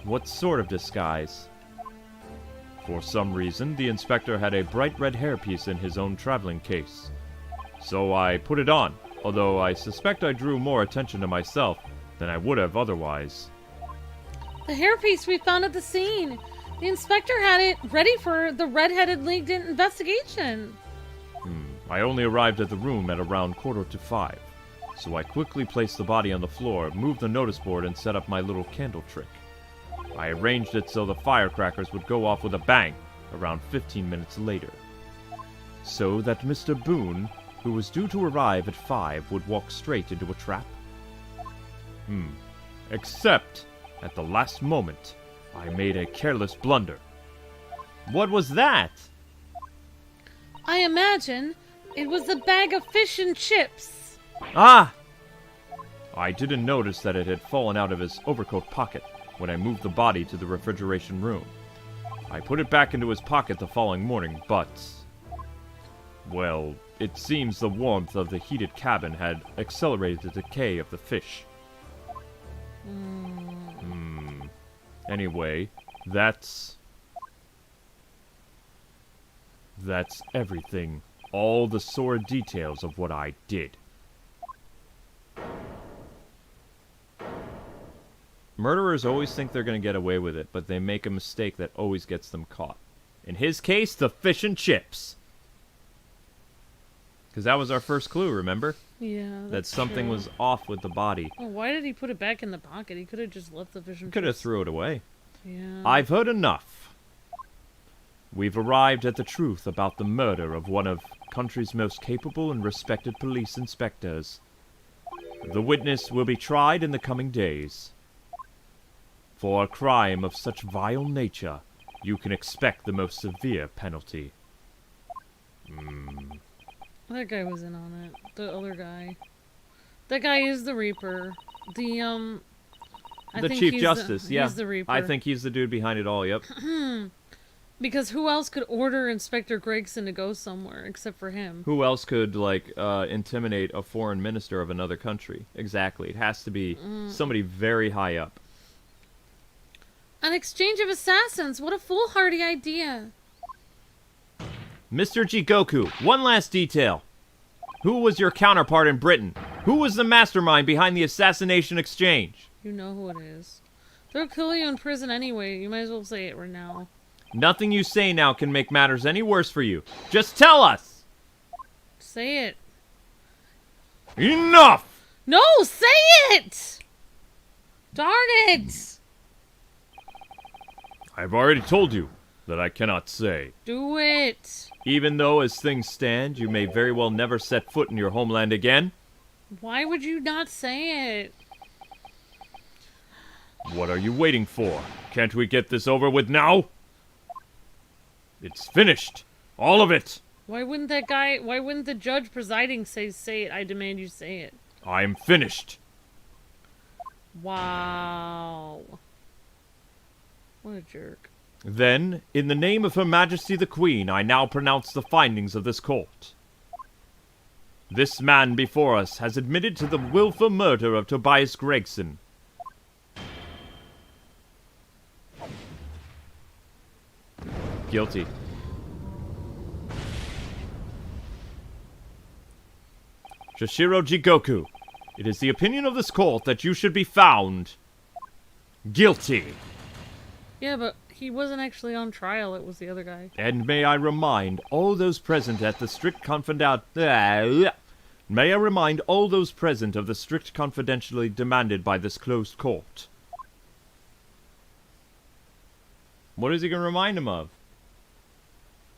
What sort of disguise? For some reason, the inspector had a bright red hairpiece in his own traveling case. So I put it on, although I suspect I drew more attention to myself than I would have otherwise. The hairpiece we found at the scene. The inspector had it ready for the red-headed leagued investigation. I only arrived at the room at around 4:45, so I quickly placed the body on the floor, moved the notice board, and set up my little candle trick. I arranged it so the firecrackers would go off with a bang around 15 minutes later, so that Mr. Boone, who was due to arrive at 5, would walk straight into a trap. Except, at the last moment, I made a careless blunder. What was that? I imagine it was a bag of fish and chips. Ah! I didn't notice that it had fallen out of his overcoat pocket when I moved the body to the refrigeration room. I put it back into his pocket the following morning, but... well, it seems the warmth of the heated cabin had accelerated the decay of the fish. Anyway, that's everything. All the sordid details of what I did. Murderers always think they're going to get away with it, but they make a mistake that always gets them caught. In his case, the fish and chips. Because that was our first clue, remember? Yeah, That something true. was off with the body. Well, why did he put it back in the pocket? He could have just left the fish and Could have chips. threw it away. Yeah. I've heard enough. We've arrived at the truth about the murder of one of country's most capable and respected police inspectors. The witness will be tried in the coming days. For a crime of such vile nature, you can expect the most severe penalty. That guy was in on it. The other guy. That guy is the Reaper. I The think Chief he's Justice, yeah. He's the Reaper. I think he's the dude behind it all, yep. Because who else could order Inspector Gregson to go somewhere except for him? Who else could, intimidate a foreign minister of another country? Exactly. It has to be somebody very high up. An exchange of assassins! What a foolhardy idea! Mr. Jigoku, one last detail. Who was your counterpart in Britain? Who was the mastermind behind the assassination exchange? You know who it is. They'll kill you in prison anyway. You might as well say it right now. Nothing you say now can make matters any worse for you. Just tell us! Say it. Enough! No! Say it! Darn it! I've already told you that I cannot say. Do it! Even though, as things stand, you may very well never set foot in your homeland again. Why would you not say it? What are you waiting for? Can't we get this over with now? It's finished. All of it. Why wouldn't the judge presiding say it? I demand you say it. I'm finished. Wow. What a jerk. Then, in the name of Her Majesty the Queen, I now pronounce the findings of this court. This man before us has admitted to the willful murder of Tobias Gregson. Guilty. Shishiro Jigoku, it is the opinion of this court that you should be found guilty. Yeah, but he wasn't actually on trial. It was the other guy. And may I remind all those present at the strict May I remind all those present of the strict confidentiality demanded by this closed court. What is he going to remind him of?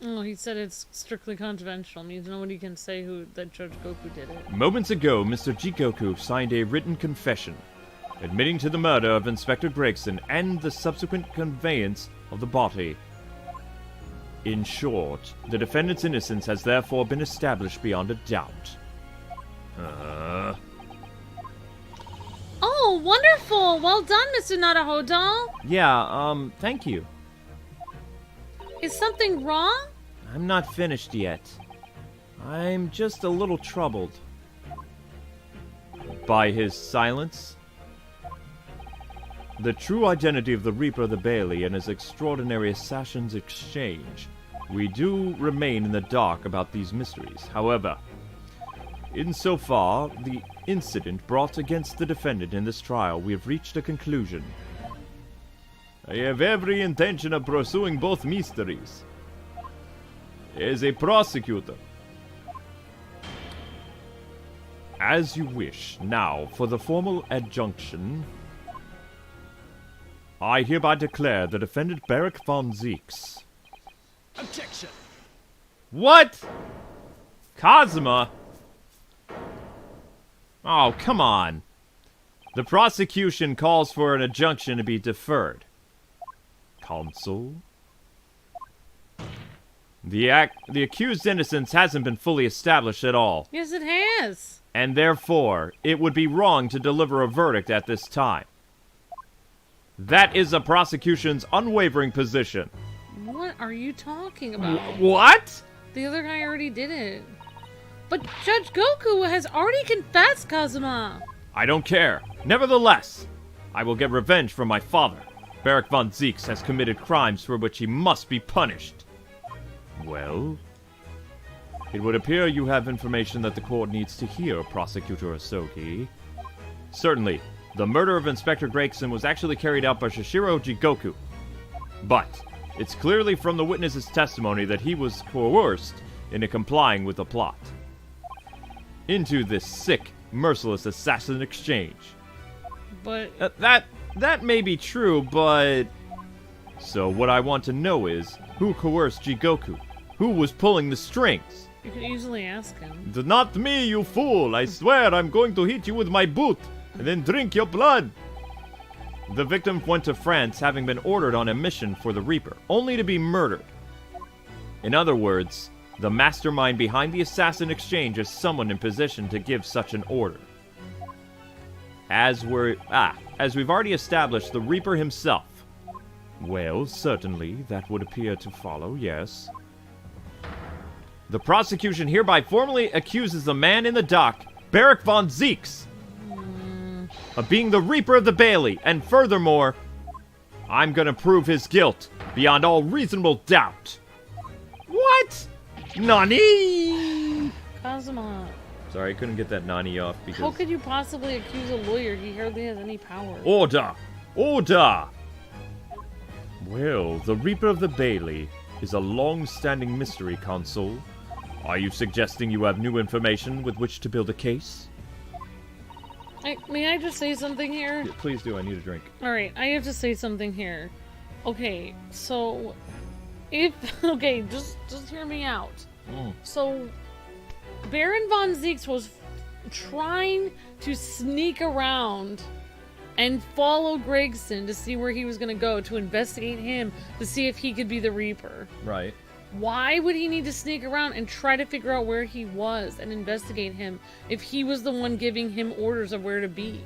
Oh, he said it's strictly confidential. Means nobody can say that Judge Goku did it. Moments ago, Mr. Jigoku signed a written confession, admitting to the murder of Inspector Gregson and the subsequent conveyance of the body. In short, the defendant's innocence has therefore been established beyond a doubt. Oh, wonderful! Well done, Mr. Naruhodo! Yeah, thank you. Is something wrong? I'm not finished yet. I'm just a little troubled. By his silence? the true identity of the Reaper of the Bailey and his extraordinary assassin's exchange. We do remain in the dark about these mysteries. However, insofar the incident brought against the defendant in this trial, we have reached a conclusion. I have every intention of pursuing both mysteries. As a prosecutor. As you wish. Now, for the formal adjunction, I hereby declare the defendant Barak von Zeeks. Objection! What? Kazuma? Oh, come on. The prosecution calls for an adjunction to be deferred. Counsel? The accused's innocence hasn't been fully established at all. Yes, it has. And therefore, it would be wrong to deliver a verdict at this time. That is the prosecution's unwavering position. What are you talking about? What? The other guy already did it. But Judge Goku has already confessed, Kazuma. I don't care. Nevertheless, I will get revenge for my father. Barak von Zeeks has committed crimes for which he must be punished. Well, it would appear you have information that the court needs to hear, Prosecutor Asogi. Certainly, the murder of Inspector Gregson was actually carried out by Shishiro Jigoku. But it's clearly from the witness's testimony that he was coerced into complying with the plot. Into this sick, merciless assassin exchange. But That may be true, but... So what I want to know is, who coerced Jigoku? Who was pulling the strings? you could easily ask him. Not me, you fool! I swear I'm going to hit you with my boot, and then drink your blood! The victim went to France having been ordered on a mission for the Reaper, only to be murdered. In other words, the mastermind behind the assassin exchange is someone in position to give such an order. As we've already established, the Reaper himself. Well, certainly, that would appear to follow, yes. The prosecution hereby formally accuses the man in the dock, Barak von Zeeks, of being the Reaper of the Bailey, and furthermore, I'm gonna prove his guilt beyond all reasonable doubt. What? Nani? Kazuma, Sorry, I couldn't get that Nani off because... how could you possibly accuse a lawyer? He hardly has any power. Order! Order! Well, the Reaper of the Bailey is a long-standing mystery, Consul. Are you suggesting you have new information with which to build a case? May I just say something here? Yeah, please do, I need a drink. Alright, I have to say something here. Okay, so... Okay, just hear me out. So, Baron von Zeeks was trying to sneak around and follow Gregson to see where he was going to go, to investigate him, to see if he could be the Reaper. Right. Why would he need to sneak around and try to figure out where he was and investigate him if he was the one giving him orders of where to be?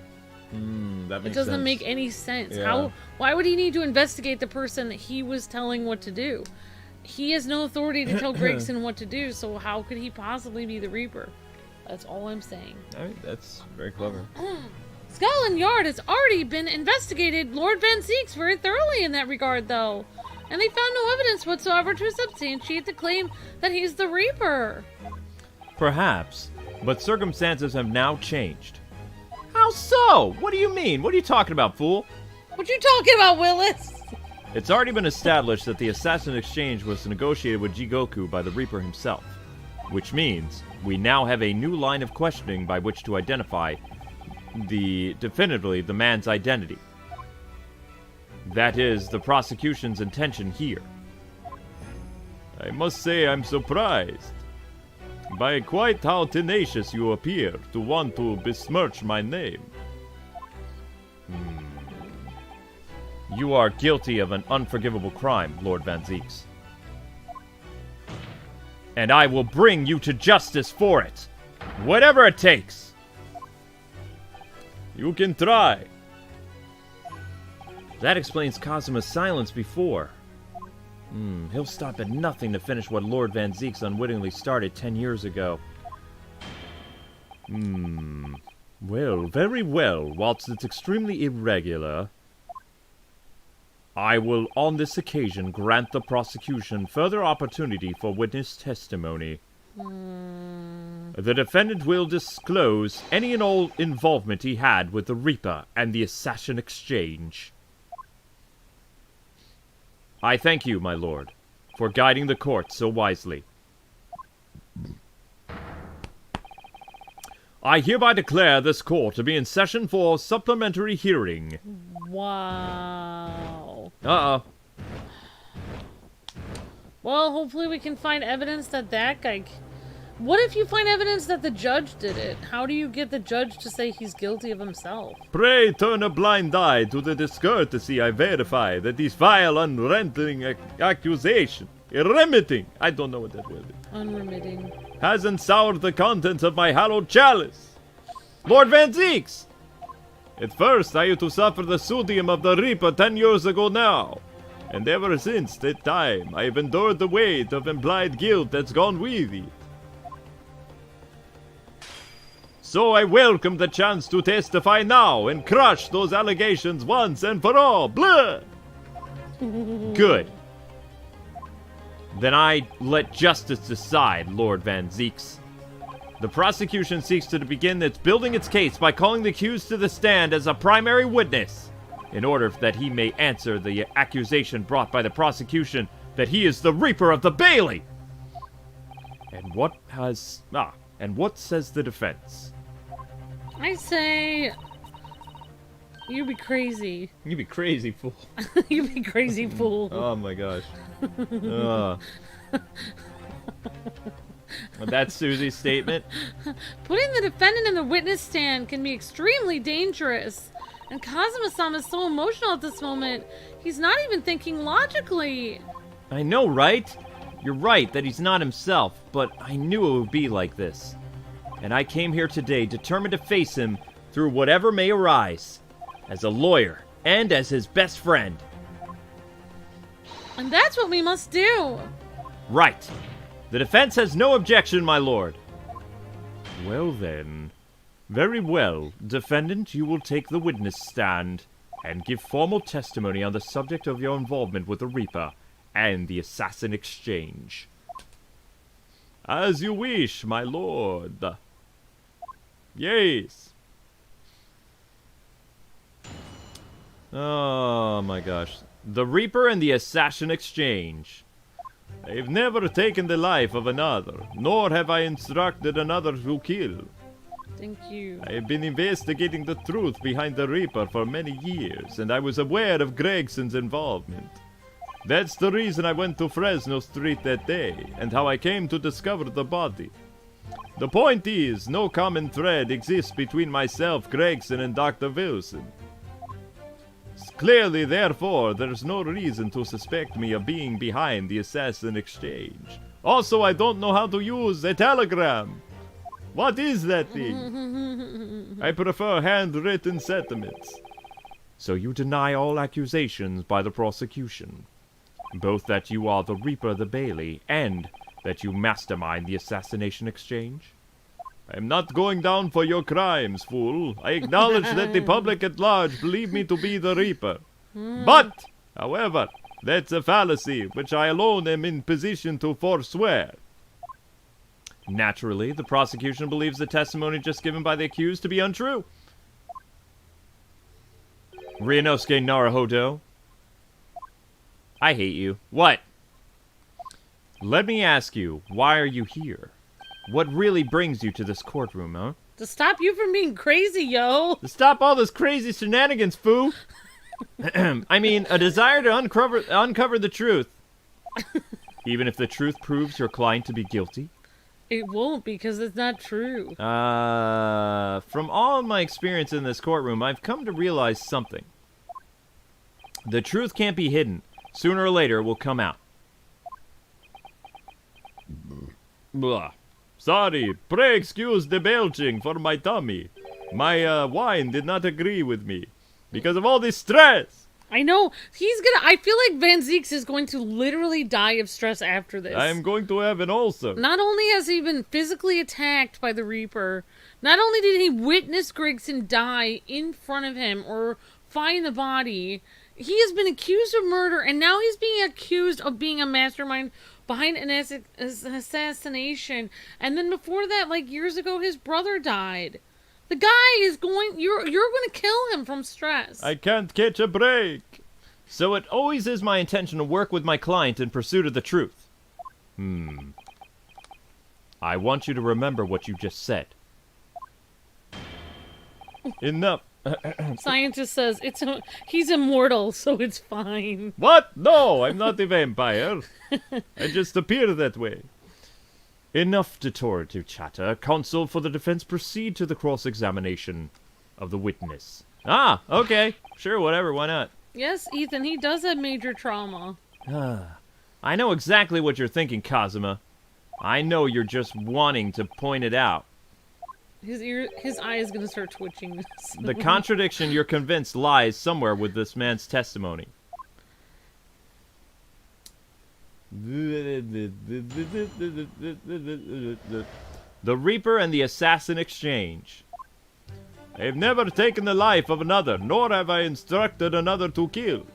That makes It doesn't sense. make any sense. Yeah. Why would he need to investigate the person that he was telling what to do? He has no authority to tell Gregson what to do, so how could he possibly be the Reaper? That's all I'm saying. I mean, that's very clever. Scotland Yard has already been investigated Lord Van Zeeks very thoroughly in that regard, though. And they found no evidence whatsoever to substantiate the claim that he's the Reaper. Perhaps, but circumstances have now changed. How so? What do you mean? What are you talking about, fool? What you talking about, Willis? It's already been established that the assassin exchange was negotiated with Jigoku by the Reaper himself, which means we now have a new line of questioning by which to identify definitively the man's identity. That is the prosecution's intention here. I must say I'm surprised by quite how tenacious you appear to want to besmirch my name. You are guilty of an unforgivable crime, Lord Van Zeeks. And I will bring you to justice for it, whatever it takes. You can try. That explains Kazuma's silence before. He'll stop at nothing to finish what Lord Van Zeeks unwittingly started 10 years ago. Well, very well. Whilst it's extremely irregular, I will on this occasion grant the prosecution further opportunity for witness testimony. The defendant will disclose any and all involvement he had with the Reaper and the Assassin Exchange. I thank you, my lord, for guiding the court so wisely. I hereby declare this court to be in session for supplementary hearing. Wow. Uh-oh. Well, hopefully we can find evidence that that guy... What if you find evidence that the judge did it? How do you get the judge to say he's guilty of himself? Pray turn a blind eye to the discourtesy I verify that these vile, unrelenting accusation, irremitting, I don't know what that word is, Unremitting. hasn't soured the contents of my hallowed chalice. Lord Van Zeeks! At first, I used to suffer the sodium of the Reaper 10 years ago now. And ever since that time, I have endured the weight of implied guilt that's gone with it. So I welcome the chance to testify now and crush those allegations once and for all. Blah! Good. Then I let justice decide, Lord Van Zeeks. The prosecution seeks to begin its building its case by calling the accused to the stand as a primary witness, in order that he may answer the accusation brought by the prosecution that he is the Reaper of the Bailey. And what says the defense? I say... You be crazy. You be crazy, fool. You be crazy, fool. Oh my gosh. That's Susie's statement. Putting the defendant in the witness stand can be extremely dangerous. And Kazuma-sama is so emotional at this moment, he's not even thinking logically. I know, right? You're right that he's not himself, but I knew it would be like this. And I came here today determined to face him through whatever may arise, as a lawyer and as his best friend. And that's what we must do. Right. The defense has no objection, my lord. Well then. Very well. Defendant, you will take the witness stand and give formal testimony on the subject of your involvement with the Reaper and the Assassin Exchange. As you wish, my lord. Yes. Oh my gosh. The Reaper and the Assassin Exchange. I have never taken the life of another, nor have I instructed another to kill. Thank you. I have been investigating the truth behind the Reaper for many years, and I was aware of Gregson's involvement. That's the reason I went to Fresno Street that day, and how I came to discover the body. The point is, no common thread exists between myself, Gregson, and Dr. Wilson. Clearly, therefore, there's no reason to suspect me of being behind the Assassin Exchange. Also, I don't know how to use a telegram. What is that thing? I prefer handwritten sentiments. So you deny all accusations by the prosecution, both that you are the Reaper of the Bailey and that you mastermind the Assassination Exchange? I am not going down for your crimes, fool. I acknowledge that the public at large believe me to be the Reaper. But, however, that's a fallacy which I alone am in position to forswear. Naturally, the prosecution believes the testimony just given by the accused to be untrue. Ryunosuke Naruhodou. I hate you. What? Let me ask you, why are you here? What really brings you to this courtroom, huh? To stop you from being crazy, yo. To stop all this crazy shenanigans, foo. I mean, a desire to uncover the truth. Even if the truth proves your client to be guilty? It won't, because it's not true. From all my experience in this courtroom, I've come to realize something. The truth can't be hidden. Sooner or later, it will come out. Blah. Sorry, pray excuse the belching for my tummy. My wine did not agree with me because of all this stress. I know. I feel like Van Zeeks is going to literally die of stress after this. I am going to have an ulcer. Not only has he been physically attacked by the Reaper, not only did he witness Gregson die in front of him or find the body, He has been accused of murder, and now he's being accused of being a mastermind behind an assassination. And then before that, like years ago, his brother died. The guy is going... You're going to kill him from stress. I can't catch a break. So it always is my intention to work with my client in pursuit of the truth. I want you to remember what you just said. Enough. Scientist says he's immortal, so it's fine. What? No, I'm not a vampire. I just appear that way. Enough detorative chatter. Counsel for the defense, proceed to the cross-examination of the witness. Ah, okay. Sure, whatever, why not? Yes, Ethan, he does have major trauma. I know exactly what you're thinking, Kazuma. I know you're just wanting to point it out. His eye is gonna start twitching. The contradiction you're convinced lies somewhere with this man's testimony. The Reaper and the Assassin exchange. I have never taken the life of another, nor have I instructed another to kill.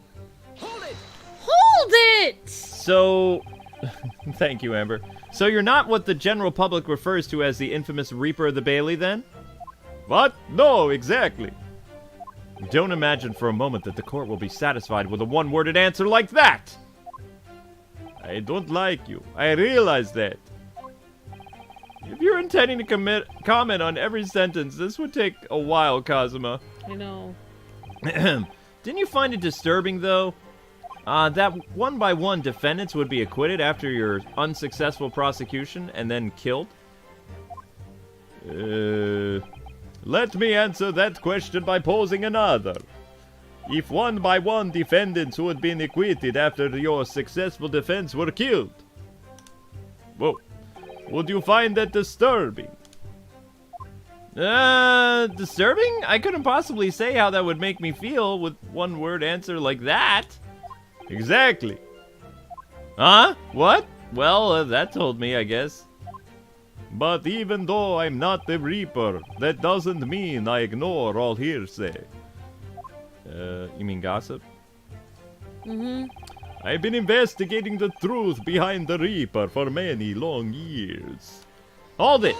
Hold it! Hold it! So... Thank you, Amber. So you're not what the general public refers to as the infamous Reaper of the Bailey, then? What? No, exactly. Don't imagine for a moment that the court will be satisfied with a one-worded answer like that! I don't like you. I realize that. If you're intending to comment on every sentence, this would take a while, Kazuma. I know. Didn't you find it disturbing, though? That one-by-one defendants would be acquitted after your unsuccessful prosecution and then killed? Let me answer that question by posing another. If one-by-one defendants who had been acquitted after your successful defense were killed, whoa, would you find that disturbing? Disturbing? I couldn't possibly say how that would make me feel with one-word answer like that. Exactly. Huh? What? Well, that told me, I guess. But even though I'm not the Reaper, that doesn't mean I ignore all hearsay. You mean gossip? Mm-hmm. I've been investigating the truth behind the Reaper for many long years. Hold it!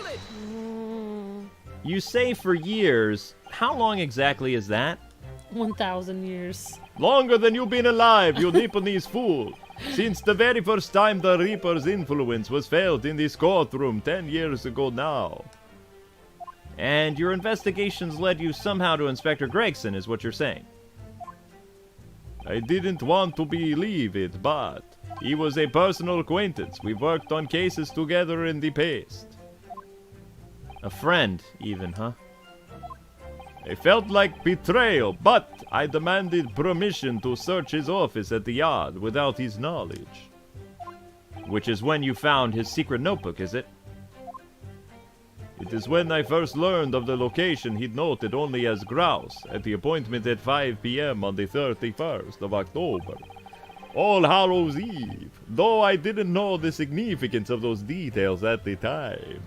You say for years. How long exactly is that? 1,000 years. Longer than you've been alive, you Nipponese fool. Since the very first time the Reaper's influence was felt in this courtroom 10 years ago now. And your investigations led you somehow to Inspector Gregson, is what you're saying. I didn't want to believe it, but he was a personal acquaintance. We worked on cases together in the past. A friend, even, huh? I felt like betrayal, but I demanded permission to search his office at the yard without his knowledge. Which is when you found his secret notebook, is it? It is when I first learned of the location he'd noted only as grouse at the appointment at 5 p.m. on the 31st of October. All Hallows Eve, though I didn't know the significance of those details at the time.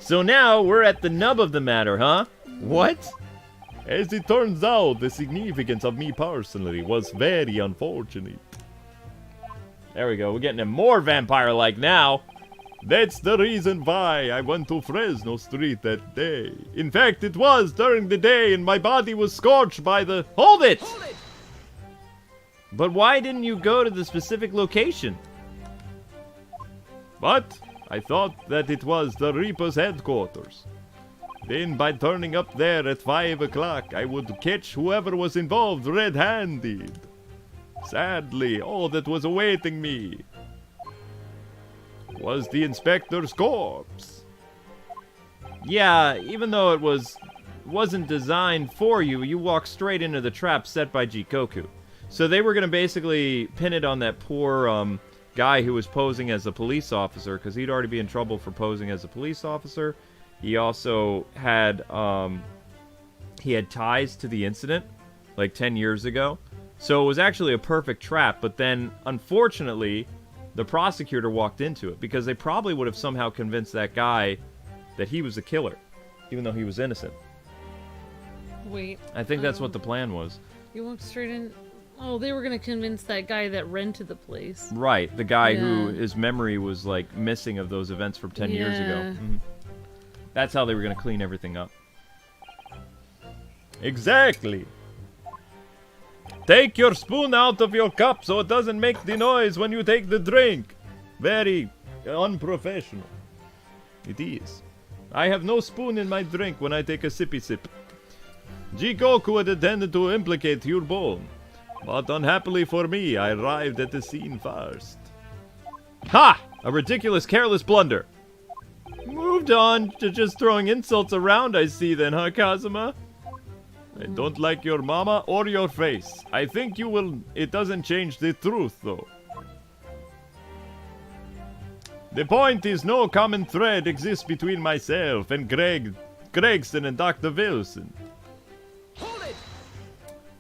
So now we're at the nub of the matter, huh? What? As it turns out, the significance of me personally was very unfortunate. There we go, we're getting him more vampire-like now. That's the reason why I went to Fresno Street that day. In fact, it was during the day and my body was scorched by the... Hold it! Hold it! But why didn't you go to the specific location? What? I thought that it was the Reaper's headquarters. Then by turning up there at 5 o'clock, I would catch whoever was involved red-handed. Sadly, all that was awaiting me was the inspector's corpse. Yeah, even though it wasn't designed for you, you walked straight into the trap set by Jikoku. So they were going to basically pin it on that poor guy who was posing as a police officer, because he'd already be in trouble for posing as a police officer. He also had ties to the incident like 10 years ago. So it was actually a perfect trap, but then unfortunately the prosecutor walked into it, because they probably would have somehow convinced that guy that he was the killer, even though he was innocent. Wait. I think that's what the plan was. You walked straight in. Oh, they were gonna convince that guy that rented the place. Right, the guy who Yeah. his memory was like missing of those events from 10 years ago. Yeah. Mhm. That's how they were gonna clean everything up. Exactly. Take your spoon out of your cup so it doesn't make the noise when you take the drink. Very unprofessional. It is. I have no spoon in my drink when I take a sippy sip. Jikoku had intended to implicate your bone, but unhappily for me, I arrived at the scene first. Ha! A ridiculous, careless blunder. Moved on to just throwing insults around, I see then, huh, Kazuma? I don't like your mama or your face. I think you will... It doesn't change the truth, though. The point is no common thread exists between myself and Gregson and Dr. Wilson. Hold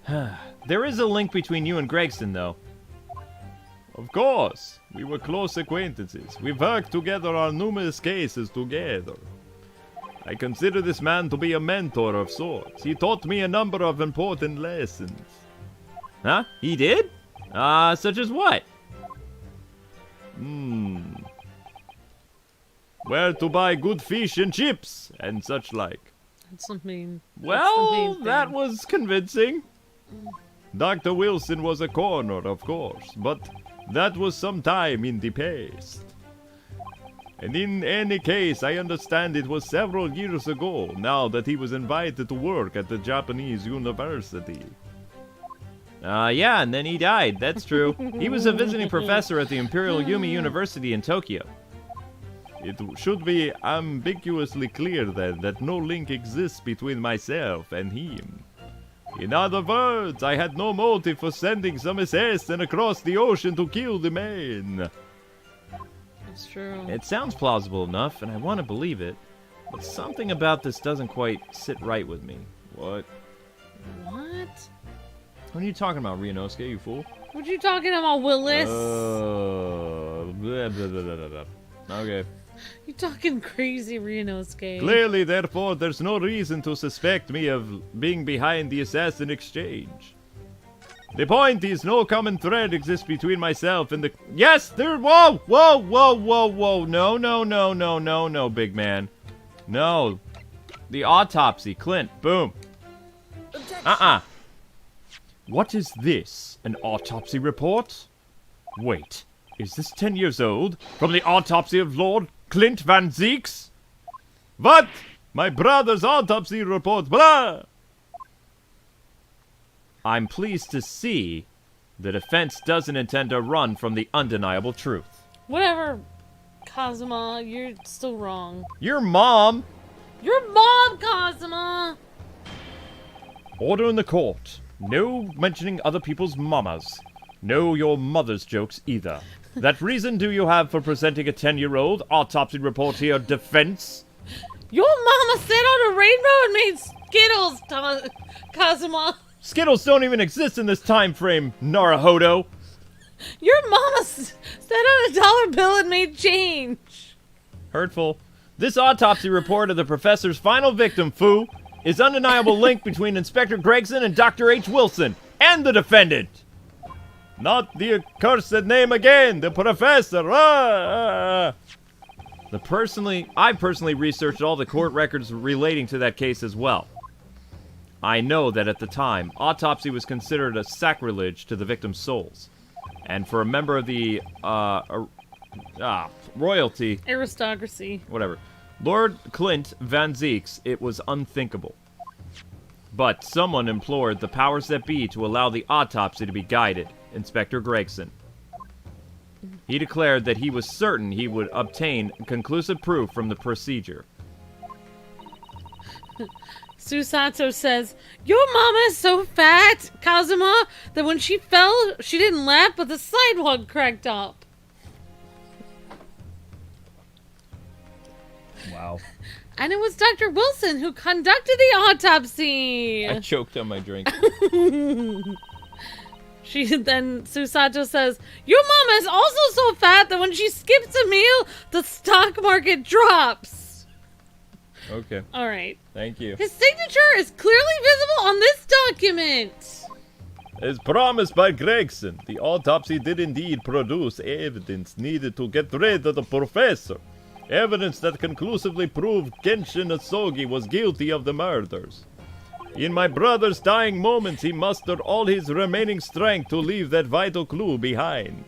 it! There is a link between you and Gregson, though. Of course. We were close acquaintances. We've worked together on numerous cases together. I consider this man to be a mentor of sorts. He taught me a number of important lessons. Huh? He did? Such as what? Where to buy good fish and chips, and such like. That's the main. Well, that thing. was convincing. Dr. Wilson was a corner, of course, but that was some time in the past. And in any case, I understand it was several years ago, now that he was invited to work at the Japanese university. Yeah, and then he died, that's true. He was a visiting professor at the Imperial Yumi University in Tokyo. It should be ambiguously clear then that no link exists between myself and him. In other words, I had no motive for sending some assassin across the ocean to kill the man. It's true. It sounds plausible enough, and I want to believe it. But something about this doesn't quite sit right with me. What? What? What are you talking about, Ryunosuke, you fool? What you talking about, Willis? Blah, blah, blah, blah, blah. Okay. You talking crazy, Ryunosuke? Clearly, therefore, there's no reason to suspect me of being behind the assassin exchange. The point is, no common thread exists between myself and the... Yes, there... Whoa, whoa, whoa, whoa, whoa. No, no, no, no, no, no, big man. No. The autopsy, Clint, boom. What is this? An autopsy report? Wait, is this 10 years old? From the autopsy of Lord Clint Van Zeeks? What? My brother's autopsy report, blah! I'm pleased to see the defense doesn't intend to run from the undeniable truth. Whatever, Kazuma, you're still wrong. Your mom! Your mom, Kazuma! Order in the court. No mentioning other people's mamas. No your mother's jokes either. That reason do you have for presenting a 10-year-old autopsy report to your defense? Your mama sat on a rainbow and made Skittles, Kazuma. Skittles don't even exist in this time frame, Naruhodo. Your mama sat on a dollar bill and made change. Hurtful. This autopsy report of the professor's final victim, Fu, is undeniable link between Inspector Gregson and Dr. H. Wilson, and the defendant. Not the accursed name again, the professor. I personally researched all the court records relating to that case as well. I know that at the time, autopsy was considered a sacrilege to the victim's souls. And for a member of the, royalty... Aristocracy. Whatever. Lord Clint Van Zeeks, it was unthinkable. But someone implored the powers that be to allow the autopsy to be guided, Inspector Gregson. He declared that he was certain he would obtain conclusive proof from the procedure. Susato says, your mama is so fat, Kazuma, that when she fell, she didn't laugh, but the sidewalk cracked up. Wow. And it was Dr. Wilson who conducted the autopsy. I choked on my drink. Susato says, your mama is also so fat that when she skips a meal, the stock market drops. Okay. Alright. Thank you. His signature is clearly visible on this document! As promised by Gregson, the autopsy did indeed produce evidence needed to get rid of the professor. Evidence that conclusively proved Genshin Asogi was guilty of the murders. In my brother's dying moments, he mustered all his remaining strength to leave that vital clue behind.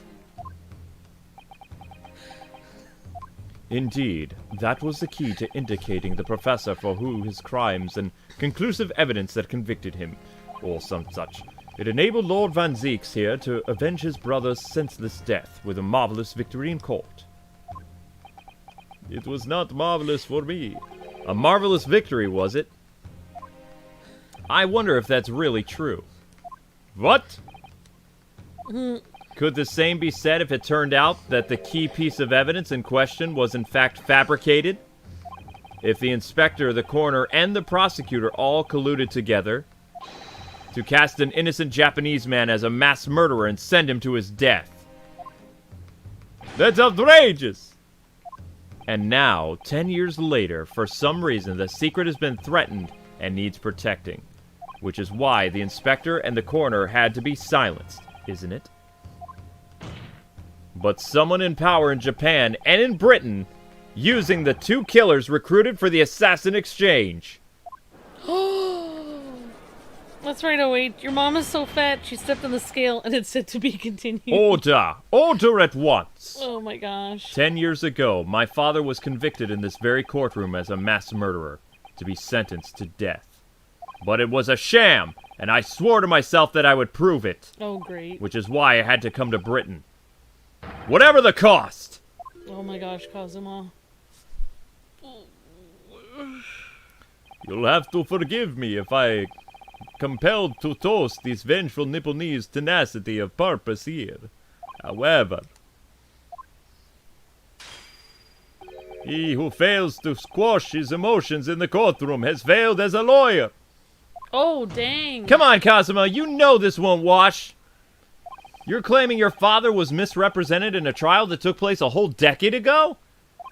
Indeed, that was the key to indicating the professor for who his crimes and conclusive evidence that convicted him, or some such. It enabled Lord Van Zieks here to avenge his brother's senseless death with a marvelous victory in court. It was not marvelous for me. A marvelous victory, was it? I wonder if that's really true. What? Could the same be said if it turned out that the key piece of evidence in question was in fact fabricated? If the inspector, the coroner, and the prosecutor all colluded together to cast an innocent Japanese man as a mass murderer and send him to his death? That's outrageous! And now, 10 years later, for some reason, the secret has been threatened and needs protecting. Which is why the inspector and the coroner had to be silenced, isn't it? But someone in power in Japan and in Britain using the two killers recruited for the assassin exchange. That's right, oh wait. Your mom is so fat, she stepped on the scale and it said to be continued. Order! Order at once! Oh my gosh. 10 years ago, my father was convicted in this very courtroom as a mass murderer, to be sentenced to death. But it was a sham, and I swore to myself that I would prove it. Oh, great. Which is why I had to come to Britain. Whatever the cost! Oh my gosh, Kazuma. You'll have to forgive me if I compelled to toast this vengeful Nipponese tenacity of purpose here. However, he who fails to squash his emotions in the courtroom has failed as a lawyer. Oh, dang. Come on, Kazuma, you know this won't wash. You're claiming your father was misrepresented in a trial that took place a whole decade ago?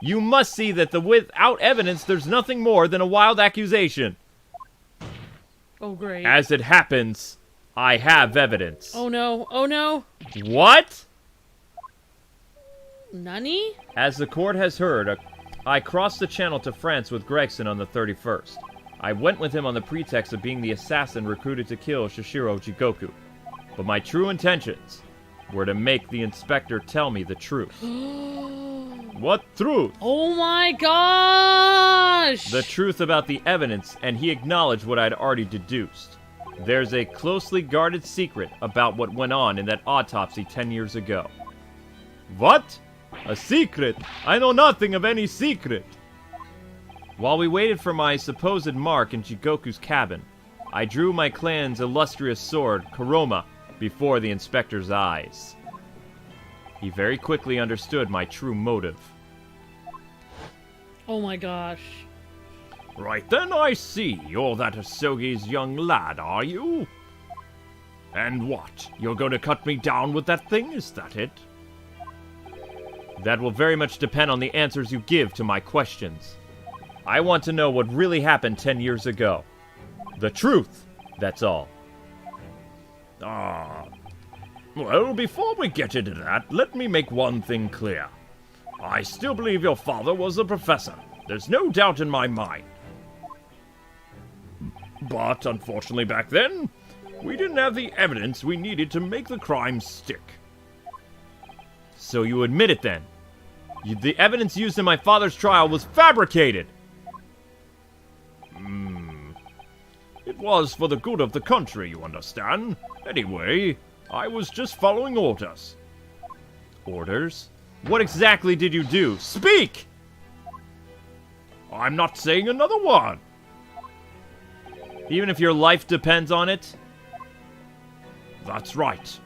You must see that without evidence, there's nothing more than a wild accusation. Oh, great. As it happens, I have evidence. Oh, no. Oh, no. What? Nani? As the court has heard, I crossed the channel to France with Gregson on the 31st. I went with him on the pretext of being the assassin recruited to kill Shishiro Jigoku. But my true intentions were to make the inspector tell me the truth. What truth? Oh my gosh! The truth about the evidence, and he acknowledged what I'd already deduced. There's a closely guarded secret about what went on in that autopsy 10 years ago. What? A secret? I know nothing of any secret. While we waited for my supposed mark in Jigoku's cabin, I drew my clan's illustrious sword, Kuroma, before the inspector's eyes. He very quickly understood my true motive. Oh my gosh. Right then, I see. You're that Asogi's young lad, are you? And what? You're going to cut me down with that thing? Is that it? That will very much depend on the answers you give to my questions. I want to know what really happened 10 years ago. The truth, that's all. Well, before we get into that, let me make one thing clear. I still believe your father was a professor. There's no doubt in my mind. But, unfortunately back then, we didn't have the evidence we needed to make the crime stick. So you admit it then? The evidence used in my father's trial was fabricated! It was for the good of the country, you understand. Anyway, I was just following orders. Orders? What exactly did you do? Speak! I'm not saying another word. Even if your life depends on it? That's right.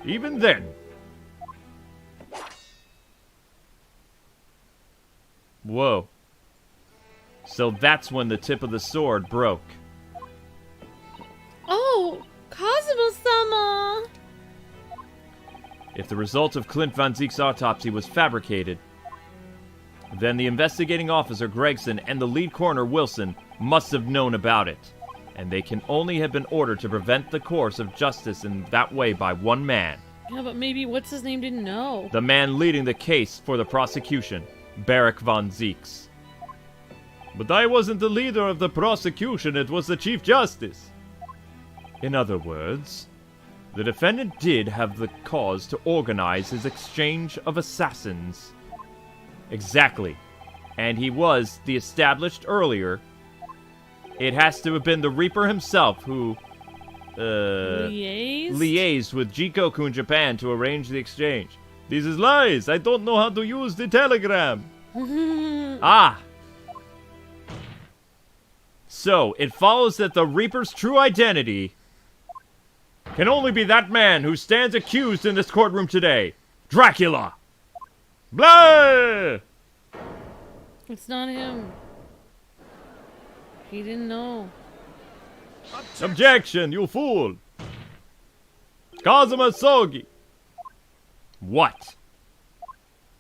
Even then. Whoa. So that's when the tip of the sword broke. Oh, Kazuma-sama! If the result of Clint Van Ziek's autopsy was fabricated, then the investigating officer Gregson and the lead coroner Wilson must have known about it. And they can only have been ordered to prevent the course of justice in that way by one man. Yeah, but maybe what's his name didn't know. The man leading the case for the prosecution, Barak von Zeeks. But I wasn't the leader of the prosecution, it was the Chief Justice. In other words, the defendant did have the cause to organize his exchange of assassins. Exactly. And he was the established earlier. It has to have been the Reaper himself who, liaised with Jikoku in Japan to arrange the exchange. This is lies! I don't know how to use the telegram! Ah! So, it follows that the Reaper's true identity can only be that man who stands accused in this courtroom today. Dracula! Blah! It's not him. He didn't know. Objection, you fool! Kazuma Sogi! What?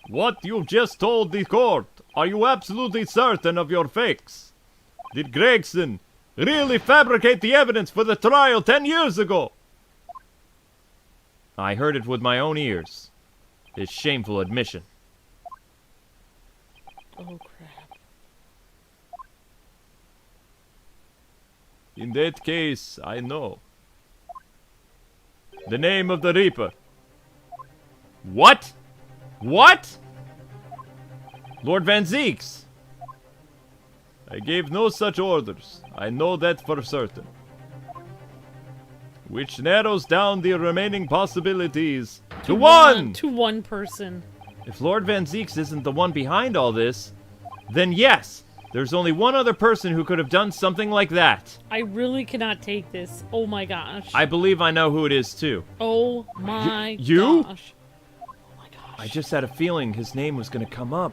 What you just told the court, are you absolutely certain of your fakes? Did Gregson really fabricate the evidence for the trial 10 years ago? I heard it with my own ears. His shameful admission. Oh, crap. In that case, I know. The name of the Reaper. What? What? Lord Van Zeeks. I gave no such orders. I know that for certain. Which narrows down the remaining possibilities to one! To one person. If Lord Van Zeeks isn't the one behind all this, then yes, there's only one other person who could have done something like that. I really cannot take this. Oh my gosh. I believe I know who it is too. Oh my You? gosh. Oh my gosh. I just had a feeling his name was gonna come up.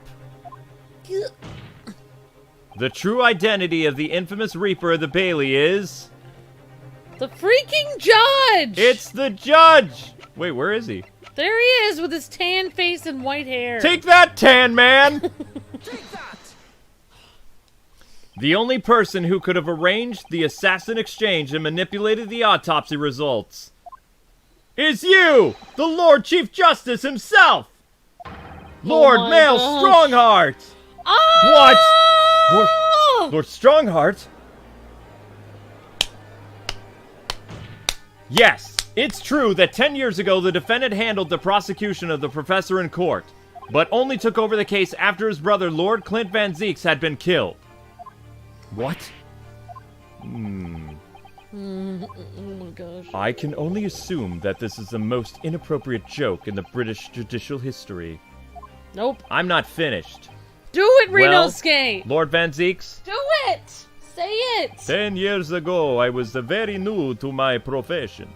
The true identity of the infamous Reaper of the Bailey is... The freaking judge! It's the judge! Wait, where is he? There he is with his tan face and white hair. Take that, tan man! Take that! The only person who could have arranged the assassin exchange and manipulated the autopsy results is you, the Lord Chief Justice himself! Lord my Male gosh. Strongheart! Oh! What? Lord Strongheart? Yes, it's true that 10 years ago the defendant handled the prosecution of the professor in court, but only took over the case after his brother Lord Clint Van Zeeks had been killed. What? Oh my gosh. I can only assume that this is the most inappropriate joke in the British judicial history. Nope. I'm not finished. Do it, Ryunosuke! Lord Van Zeeks? Do it! Say it! 10 years ago, I was very new to my profession.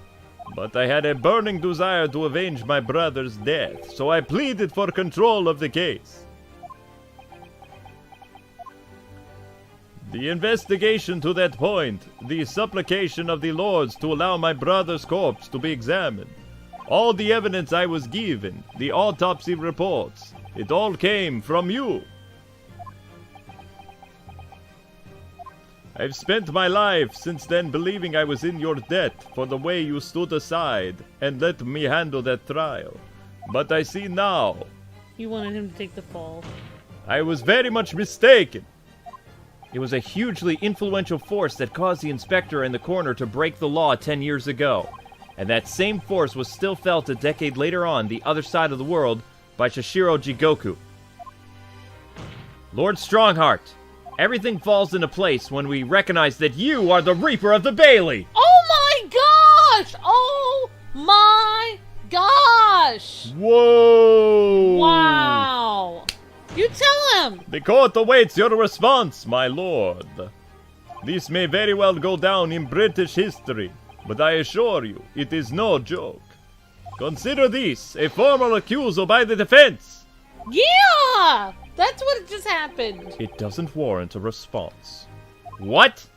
But I had a burning desire to avenge my brother's death, so I pleaded for control of the case. The investigation to that point, the supplication of the lords to allow my brother's corpse to be examined, all the evidence I was given, the autopsy reports, it all came from you. I've spent my life since then believing I was in your debt for the way you stood aside and let me handle that trial. But I see now, You wanted him to take the fall. I was very much mistaken. It was a hugely influential force that caused the inspector and the coroner to break the law 10 years ago. And that same force was still felt a decade later on the other side of the world by Shishiro Jigoku. Lord Strongheart, everything falls into place when we recognize that you are the Reaper of the Bailey! Oh my gosh! Oh my gosh! Whoa! Wow! You tell him! The court awaits your response, my lord. This may very well go down in British history, but I assure you, it is no joke. Consider this a formal accusal by the defense. Yeah! That's what just happened. It doesn't warrant a response. What?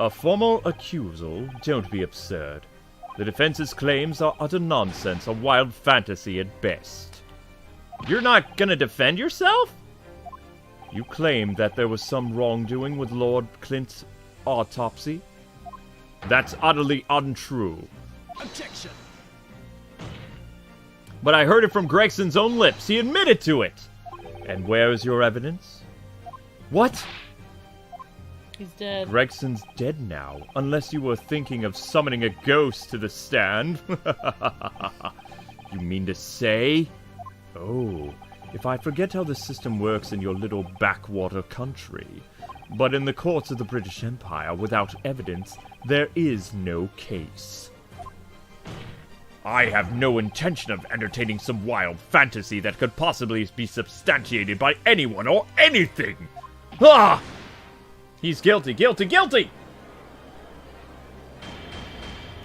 A formal accusal? Don't be absurd. The defense's claims are utter nonsense, a wild fantasy at best. You're not gonna defend yourself? You claim that there was some wrongdoing with Lord Clint's autopsy? That's utterly untrue. Objection. But I heard it from Gregson's own lips. He admitted to it. And where is your evidence? What? He's dead. Gregson's dead now, unless you were thinking of summoning a ghost to the stand. You mean to say? Oh, if I forget how the system works in your little backwater country. But in the courts of the British Empire, without evidence, there is no case. I have no intention of entertaining some wild fantasy that could possibly be substantiated by anyone or anything. Ah! He's guilty, guilty, guilty!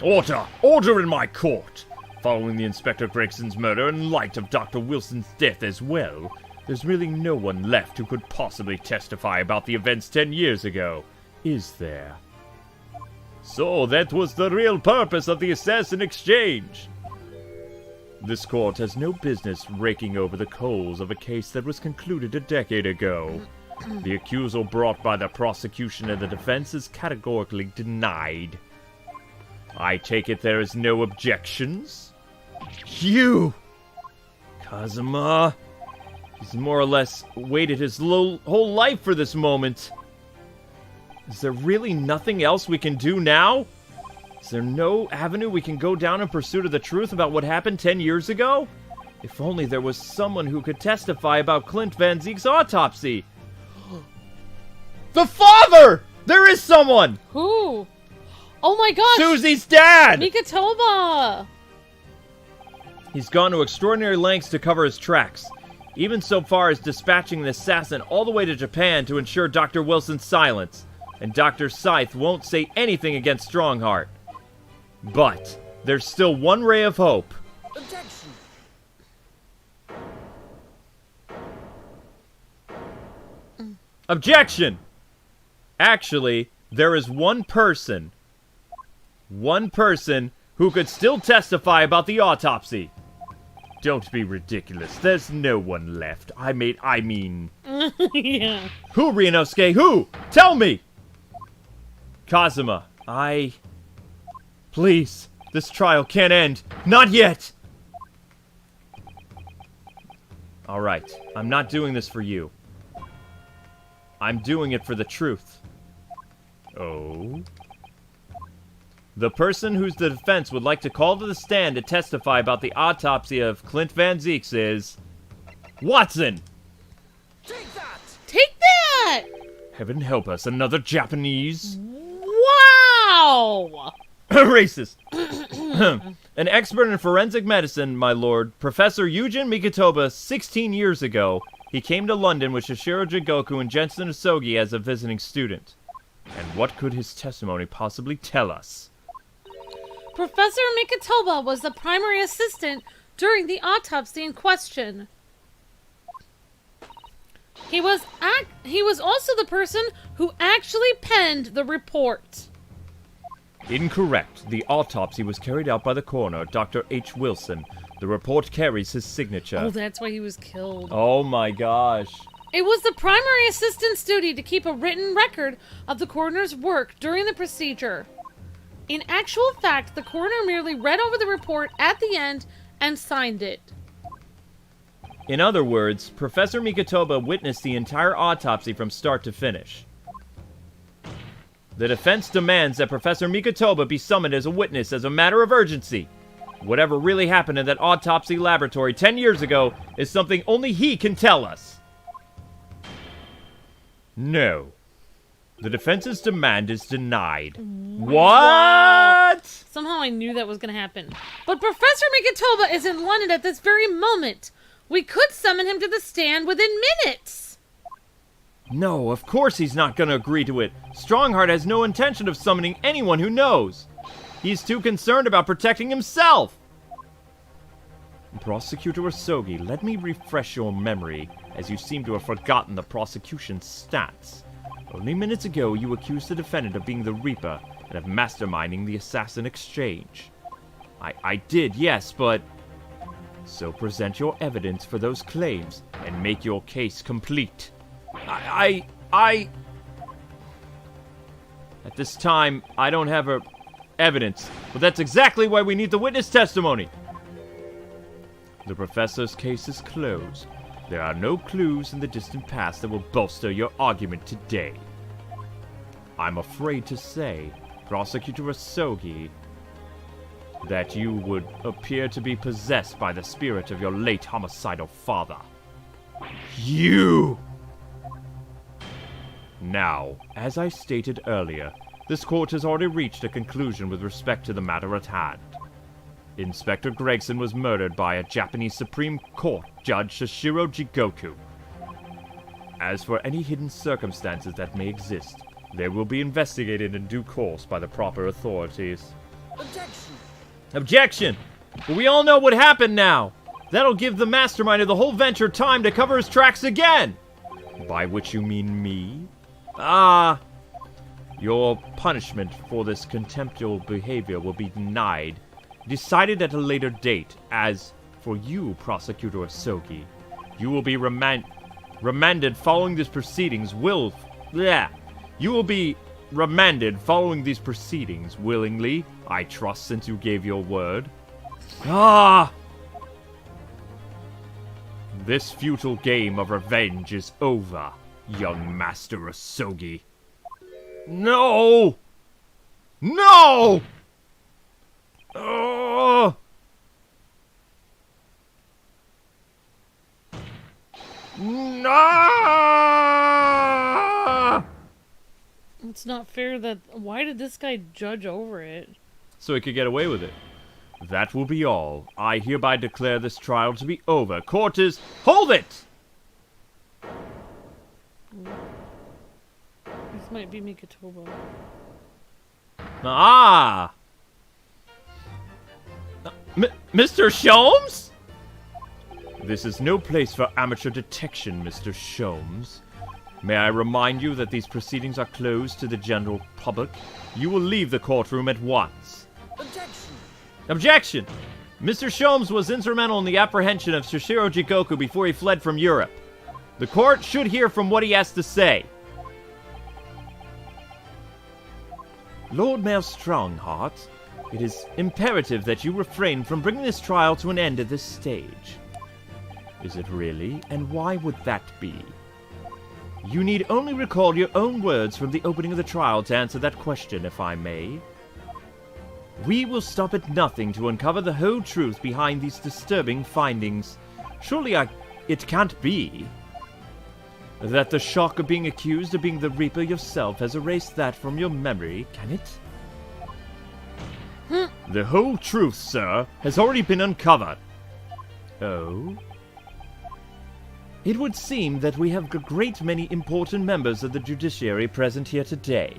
Order! Order in my court! Following the Inspector Gregson's murder and in light of Dr. Wilson's death as well, there's really no one left who could possibly testify about the events 10 years ago, is there? So that was the real purpose of the assassin exchange. This court has no business raking over the coals of a case that was concluded a decade ago. The accusal brought by the prosecution and the defense is categorically denied. I take it there is no objections? You! Kazuma! He's more or less waited his whole life for this moment. Is there really nothing else we can do now? Is there no avenue we can go down in pursuit of the truth about what happened 10 years ago? If only there was someone who could testify about Clint Van Zeek's autopsy. The father! There is someone! Who? Oh my gosh! Susie's dad! Mikitoba! He's gone to extraordinary lengths to cover his tracks, even so far as dispatching an assassin all the way to Japan to ensure Dr. Wilson's silence. And Dr. Scythe won't say anything against Strongheart. But there's still one ray of hope. Objection. Objection! Actually, there is one person who could still testify about the autopsy. Don't be ridiculous. There's no one left. I mean... Yeah. Who, Ryunosuke? Who? Tell me! Kazuma, Please, this trial can't end. Not yet! Alright, I'm not doing this for you. I'm doing it for the truth. Oh? The person whose the defense would like to call to the stand to testify about the autopsy of Clint Van Zeeks is... Watson! Take that! Take that! Heaven help us, another Japanese? Wow! Racist. An expert in forensic medicine, my lord, Professor Eugen Mikitoba, 16 years ago, he came to London with Shishiro Jigoku and Jensen Asogi as a visiting student. And what could his testimony possibly tell us? Professor Mikitoba was the primary assistant during the autopsy in question. He was also the person who actually penned the report. Incorrect. The autopsy was carried out by the coroner, Dr. H. Wilson. The report carries his signature. Oh, that's why he was killed. Oh my gosh. It was the primary assistant's duty to keep a written record of the coroner's work during the procedure. In actual fact, the coroner merely read over the report at the end and signed it. In other words, Professor Mikitoba witnessed the entire autopsy from start to finish. The defense demands that Professor Mikitoba be summoned as a witness as a matter of urgency. Whatever really happened in that autopsy laboratory 10 years ago is something only he can tell us. No. The defense's demand is denied. What? Somehow I knew that was going to happen. But Professor Mikitoba is in London at this very moment. We could summon him to the stand within minutes. No, of course he's not going to agree to it. Strongheart has no intention of summoning anyone who knows. He's too concerned about protecting himself. Prosecutor Asogi, let me refresh your memory, as you seem to have forgotten the prosecution's stats. Only minutes ago, you accused the defendant of being the Reaper and of masterminding the assassin exchange. I did, yes, but... So present your evidence for those claims and make your case complete. I... At this time, I don't have evidence, but that's exactly why we need the witness testimony. The professor's case is closed. There are no clues in the distant past that will bolster your argument today. I'm afraid to say, Prosecutor Asogi, that you would appear to be possessed by the spirit of your late homicidal father. You! Now, as I stated earlier, this court has already reached a conclusion with respect to the matter at hand. Inspector Gregson was murdered by a Japanese Supreme Court Judge Shishiro Jigoku. As for any hidden circumstances that may exist, they will be investigated in due course by the proper authorities. Objection! Objection! But we all know what happened now! That'll give the mastermind of the whole venture time to cover his tracks again! By which you mean me? Your punishment for this contemptible behavior will be denied, decided at a later date. As for you, Prosecutor Asogi, you will be remanded following these proceedings You will be remanded following these proceedings willingly, I trust, since you gave your word. This futile game of revenge is over, young Master Asogi. No! No! No! It's not fair that... Why did this guy judge over it? So he could get away with it. That will be all. I hereby declare this trial to be over. Court is... Hold it! This might be Mikitobo. Mr. Sholmes? This is no place for amateur detection, Mr. Sholmes. May I remind you that these proceedings are closed to the general public? You will leave the courtroom at once. Objection! Objection! Mr. Sholmes was instrumental in the apprehension of Shishiro Jigoku before he fled from Europe. The court should hear from what he has to say. Lord Mayor Strongheart, it is imperative that you refrain from bringing this trial to an end at this stage. Is it really? And why would that be? You need only recall your own words from the opening of the trial to answer that question, if I may. We will stop at nothing to uncover the whole truth behind these disturbing findings. Surely it can't be that the shock of being accused of being the Reaper yourself has erased that from your memory, can it? The whole truth, sir, has already been uncovered. Oh? It would seem that we have a great many important members of the judiciary present here today.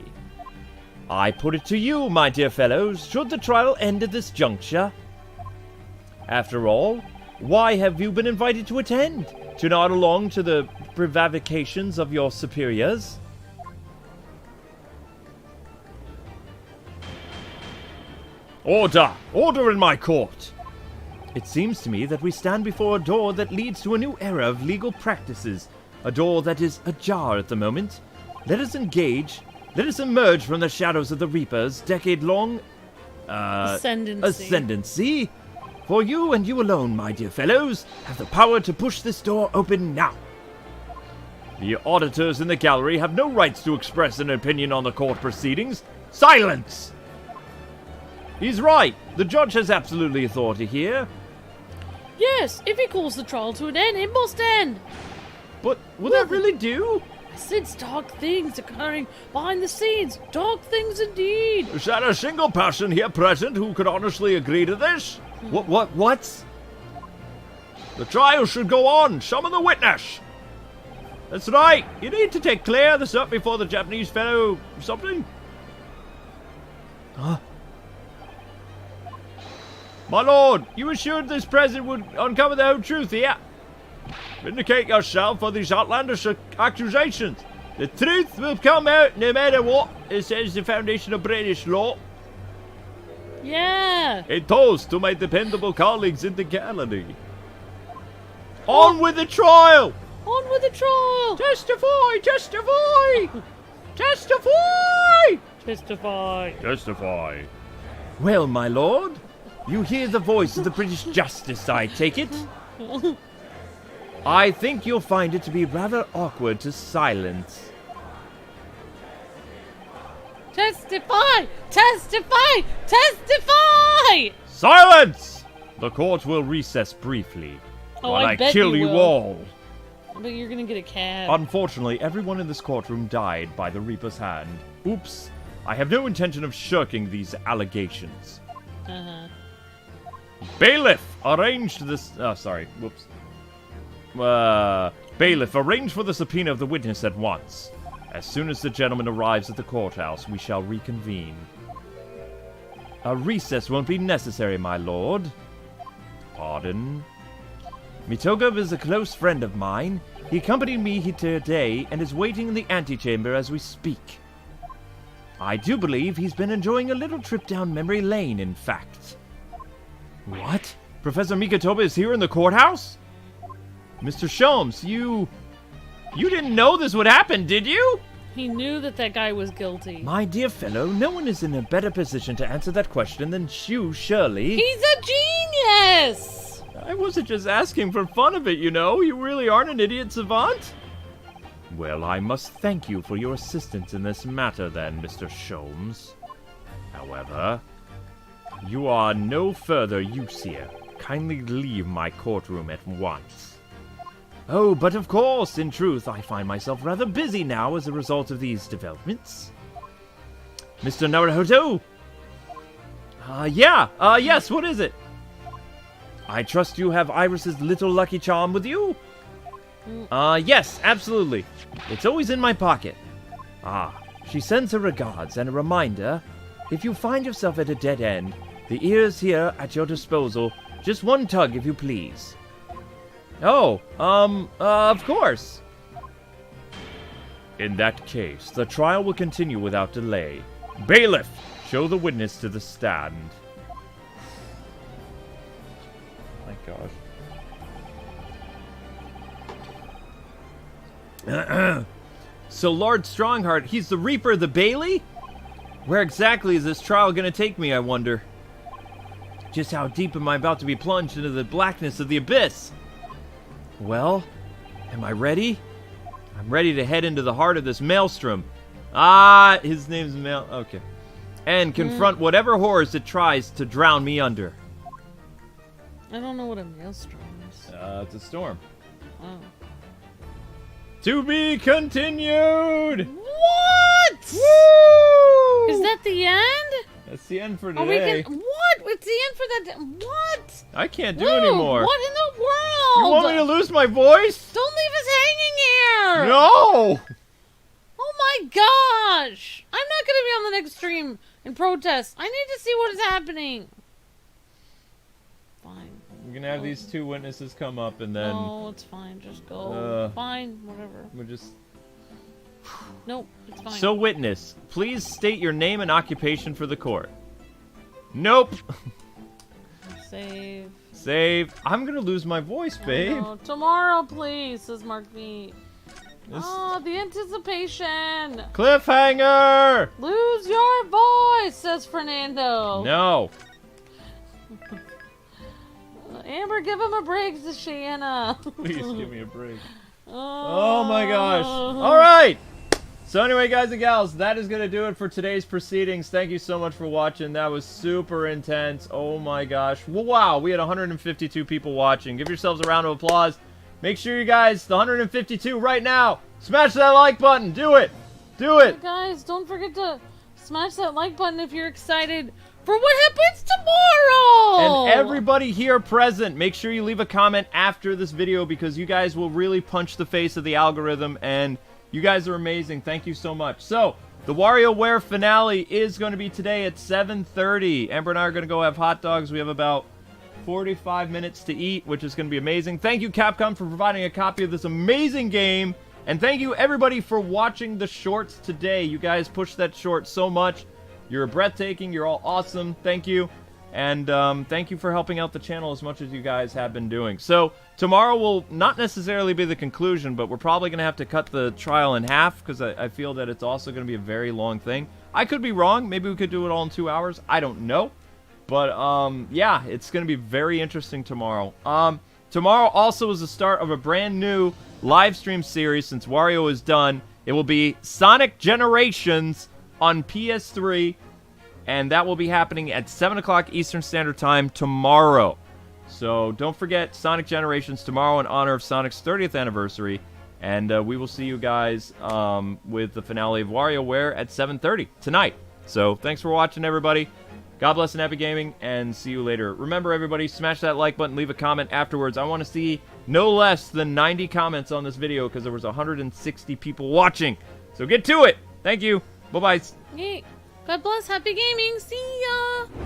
I put it to you, my dear fellows, should the trial end at this juncture? After all, why have you been invited to attend? To nod along to the prevarications of your superiors? Order! Order in my court! It seems to me that we stand before a door that leads to a new era of legal practices. A door that is ajar at the moment. Let us engage. Let us emerge from the shadows of the Reaper's decade-long... ascendancy. For you and you alone, my dear fellows, have the power to push this door open now. The auditors in the gallery have no rights to express an opinion on the court proceedings. Silence! He's right. The judge has absolutely authority here. Yes, if he calls the trial to an end, it must end. But will that really do? I sense dark things occurring behind the scenes. Dark things indeed. Is there a single person here present who could honestly agree to this? What? The trial should go on. Summon the witness. That's right. You need to take clear this up before the Japanese fellow something. Huh? My lord, you assured this present would uncover the whole truth here. Vindicate yourself for these outlandish accusations. The truth will come out no matter what, it says the foundation of British law. Yeah. A toast to my dependable colleagues in the gallery. On with the trial! On with the trial! Testify! Testify! Testify! Testify. Testify. Well, my lord, you hear the voice of the British justice, I take it? I think you'll find it to be rather awkward to silence. Testify! Testify! Testify! Silence! The court will recess briefly while I bet kill you will. all. I bet you're gonna get a cab. Unfortunately, everyone in this courtroom died by the Reaper's hand. Oops. I have no intention of shirking these allegations. Uh-huh. Bailiff, arrange this... Oh, sorry. Whoops. Bailiff, arrange for the subpoena of the witness at once. As soon as the gentleman arrives at the courthouse, we shall reconvene. A recess won't be necessary, my lord. Pardon? Mitoga is a close friend of mine. He accompanied me here today and is waiting in the antechamber as we speak. I do believe he's been enjoying a little trip down memory lane, in fact. What? Professor Mikotoba is here in the courthouse? Mr. Sholmes, you didn't know this would happen, did you? He knew that that guy was guilty. My dear fellow, no one is in a better position to answer that question than you, surely. He's a genius! I wasn't just asking for fun of it, you know. You really aren't an idiot savant. Well, I must thank you for your assistance in this matter, then, Mr. Sholmes. However, you are no further use here. Kindly leave my courtroom at once. Oh, but of course, in truth, I find myself rather busy now as a result of these developments. Mr. Naruhodou? Yes, what is it? I trust you have Iris's little lucky charm with you? Yes, absolutely. It's always in my pocket. She sends her regards and a reminder. If you find yourself at a dead end, the ear is here at your disposal. Just one tug, if you please. Oh, of course. In that case, the trial will continue without delay. Bailiff, show the witness to the stand. My gosh. So Lord Strongheart, he's the Reaper of the Bailey? Where exactly is this trial going to take me, I wonder? Just how deep am I about to be plunged into the blackness of the abyss? Well, am I ready? I'm ready to head into the heart of this maelstrom. His name's okay. And confront whatever horrors it tries to drown me under. I don't know what a maelstrom is. It's a storm. Oh. To be continued! What? Woo! Is that the end? That's the end for Are we today. what? It's the end for that. What? I can't do Luke, anymore. What in the world? You want me to lose my voice? Don't leave us hanging here. No! Oh my gosh! I'm not gonna be on the next stream and protest. I need to see what is happening. Fine. We're gonna have these two witnesses come up and then... No, it's fine. Just go. Fine, whatever. We'll just... Nope, it's fine. So, witness, please state your name and occupation for the court. Nope. Save. Save. I'm gonna lose my voice, babe. No, tomorrow, please, says Mark B. This- Oh, the anticipation. Cliffhanger! Lose your voice, says Fernando. No. Amber, give him a break, says Shanna. Please give me a break. Oh, Oh my gosh. Alright! So anyway, guys and gals, that is going to do it for today's proceedings. Thank you so much for watching. That was super intense. Oh my gosh. Wow, we had 152 people watching. Give yourselves a round of applause. Make sure you guys, the 152 right now, smash that like button. Do it. Do it. Hey guys, don't forget to smash that like button if you're excited for what happens tomorrow. And everybody here present, make sure you leave a comment after this video because you guys will really punch the face of the algorithm and you guys are amazing. Thank you so much. So, the WarioWare finale is going to be today at 7:30. Amber and I are going to go have hot dogs. We have about 45 minutes to eat, which is going to be amazing. Thank you, Capcom, for providing a copy of this amazing game. And thank you, everybody, for watching the shorts today. You guys pushed that short so much. You're breathtaking. You're all awesome. Thank you. And thank you for helping out the channel as much as you guys have been doing. So tomorrow will not necessarily be the conclusion, but we're probably going to have to cut the trial in half because I feel that it's also going to be a very long thing. I could be wrong. Maybe we could do it all in 2 hours. I don't know. But yeah, it's going to be very interesting tomorrow. Tomorrow also is the start of a brand new live stream series since Wario is done. It will be Sonic Generations on PS3. And that will be happening at 7 o'clock Eastern Standard Time tomorrow. So don't forget Sonic Generations tomorrow in honor of Sonic's 30th anniversary. And we will see you guys with the finale of WarioWare at 7:30 tonight. So thanks for watching, everybody. God bless and happy gaming, and see you later. Remember, everybody, smash that like button, leave a comment afterwards. I want to see no less than 90 comments on this video because there was 160 people watching. So get to it. Thank you. Bye-bye. Yay. God bless, happy gaming, see ya!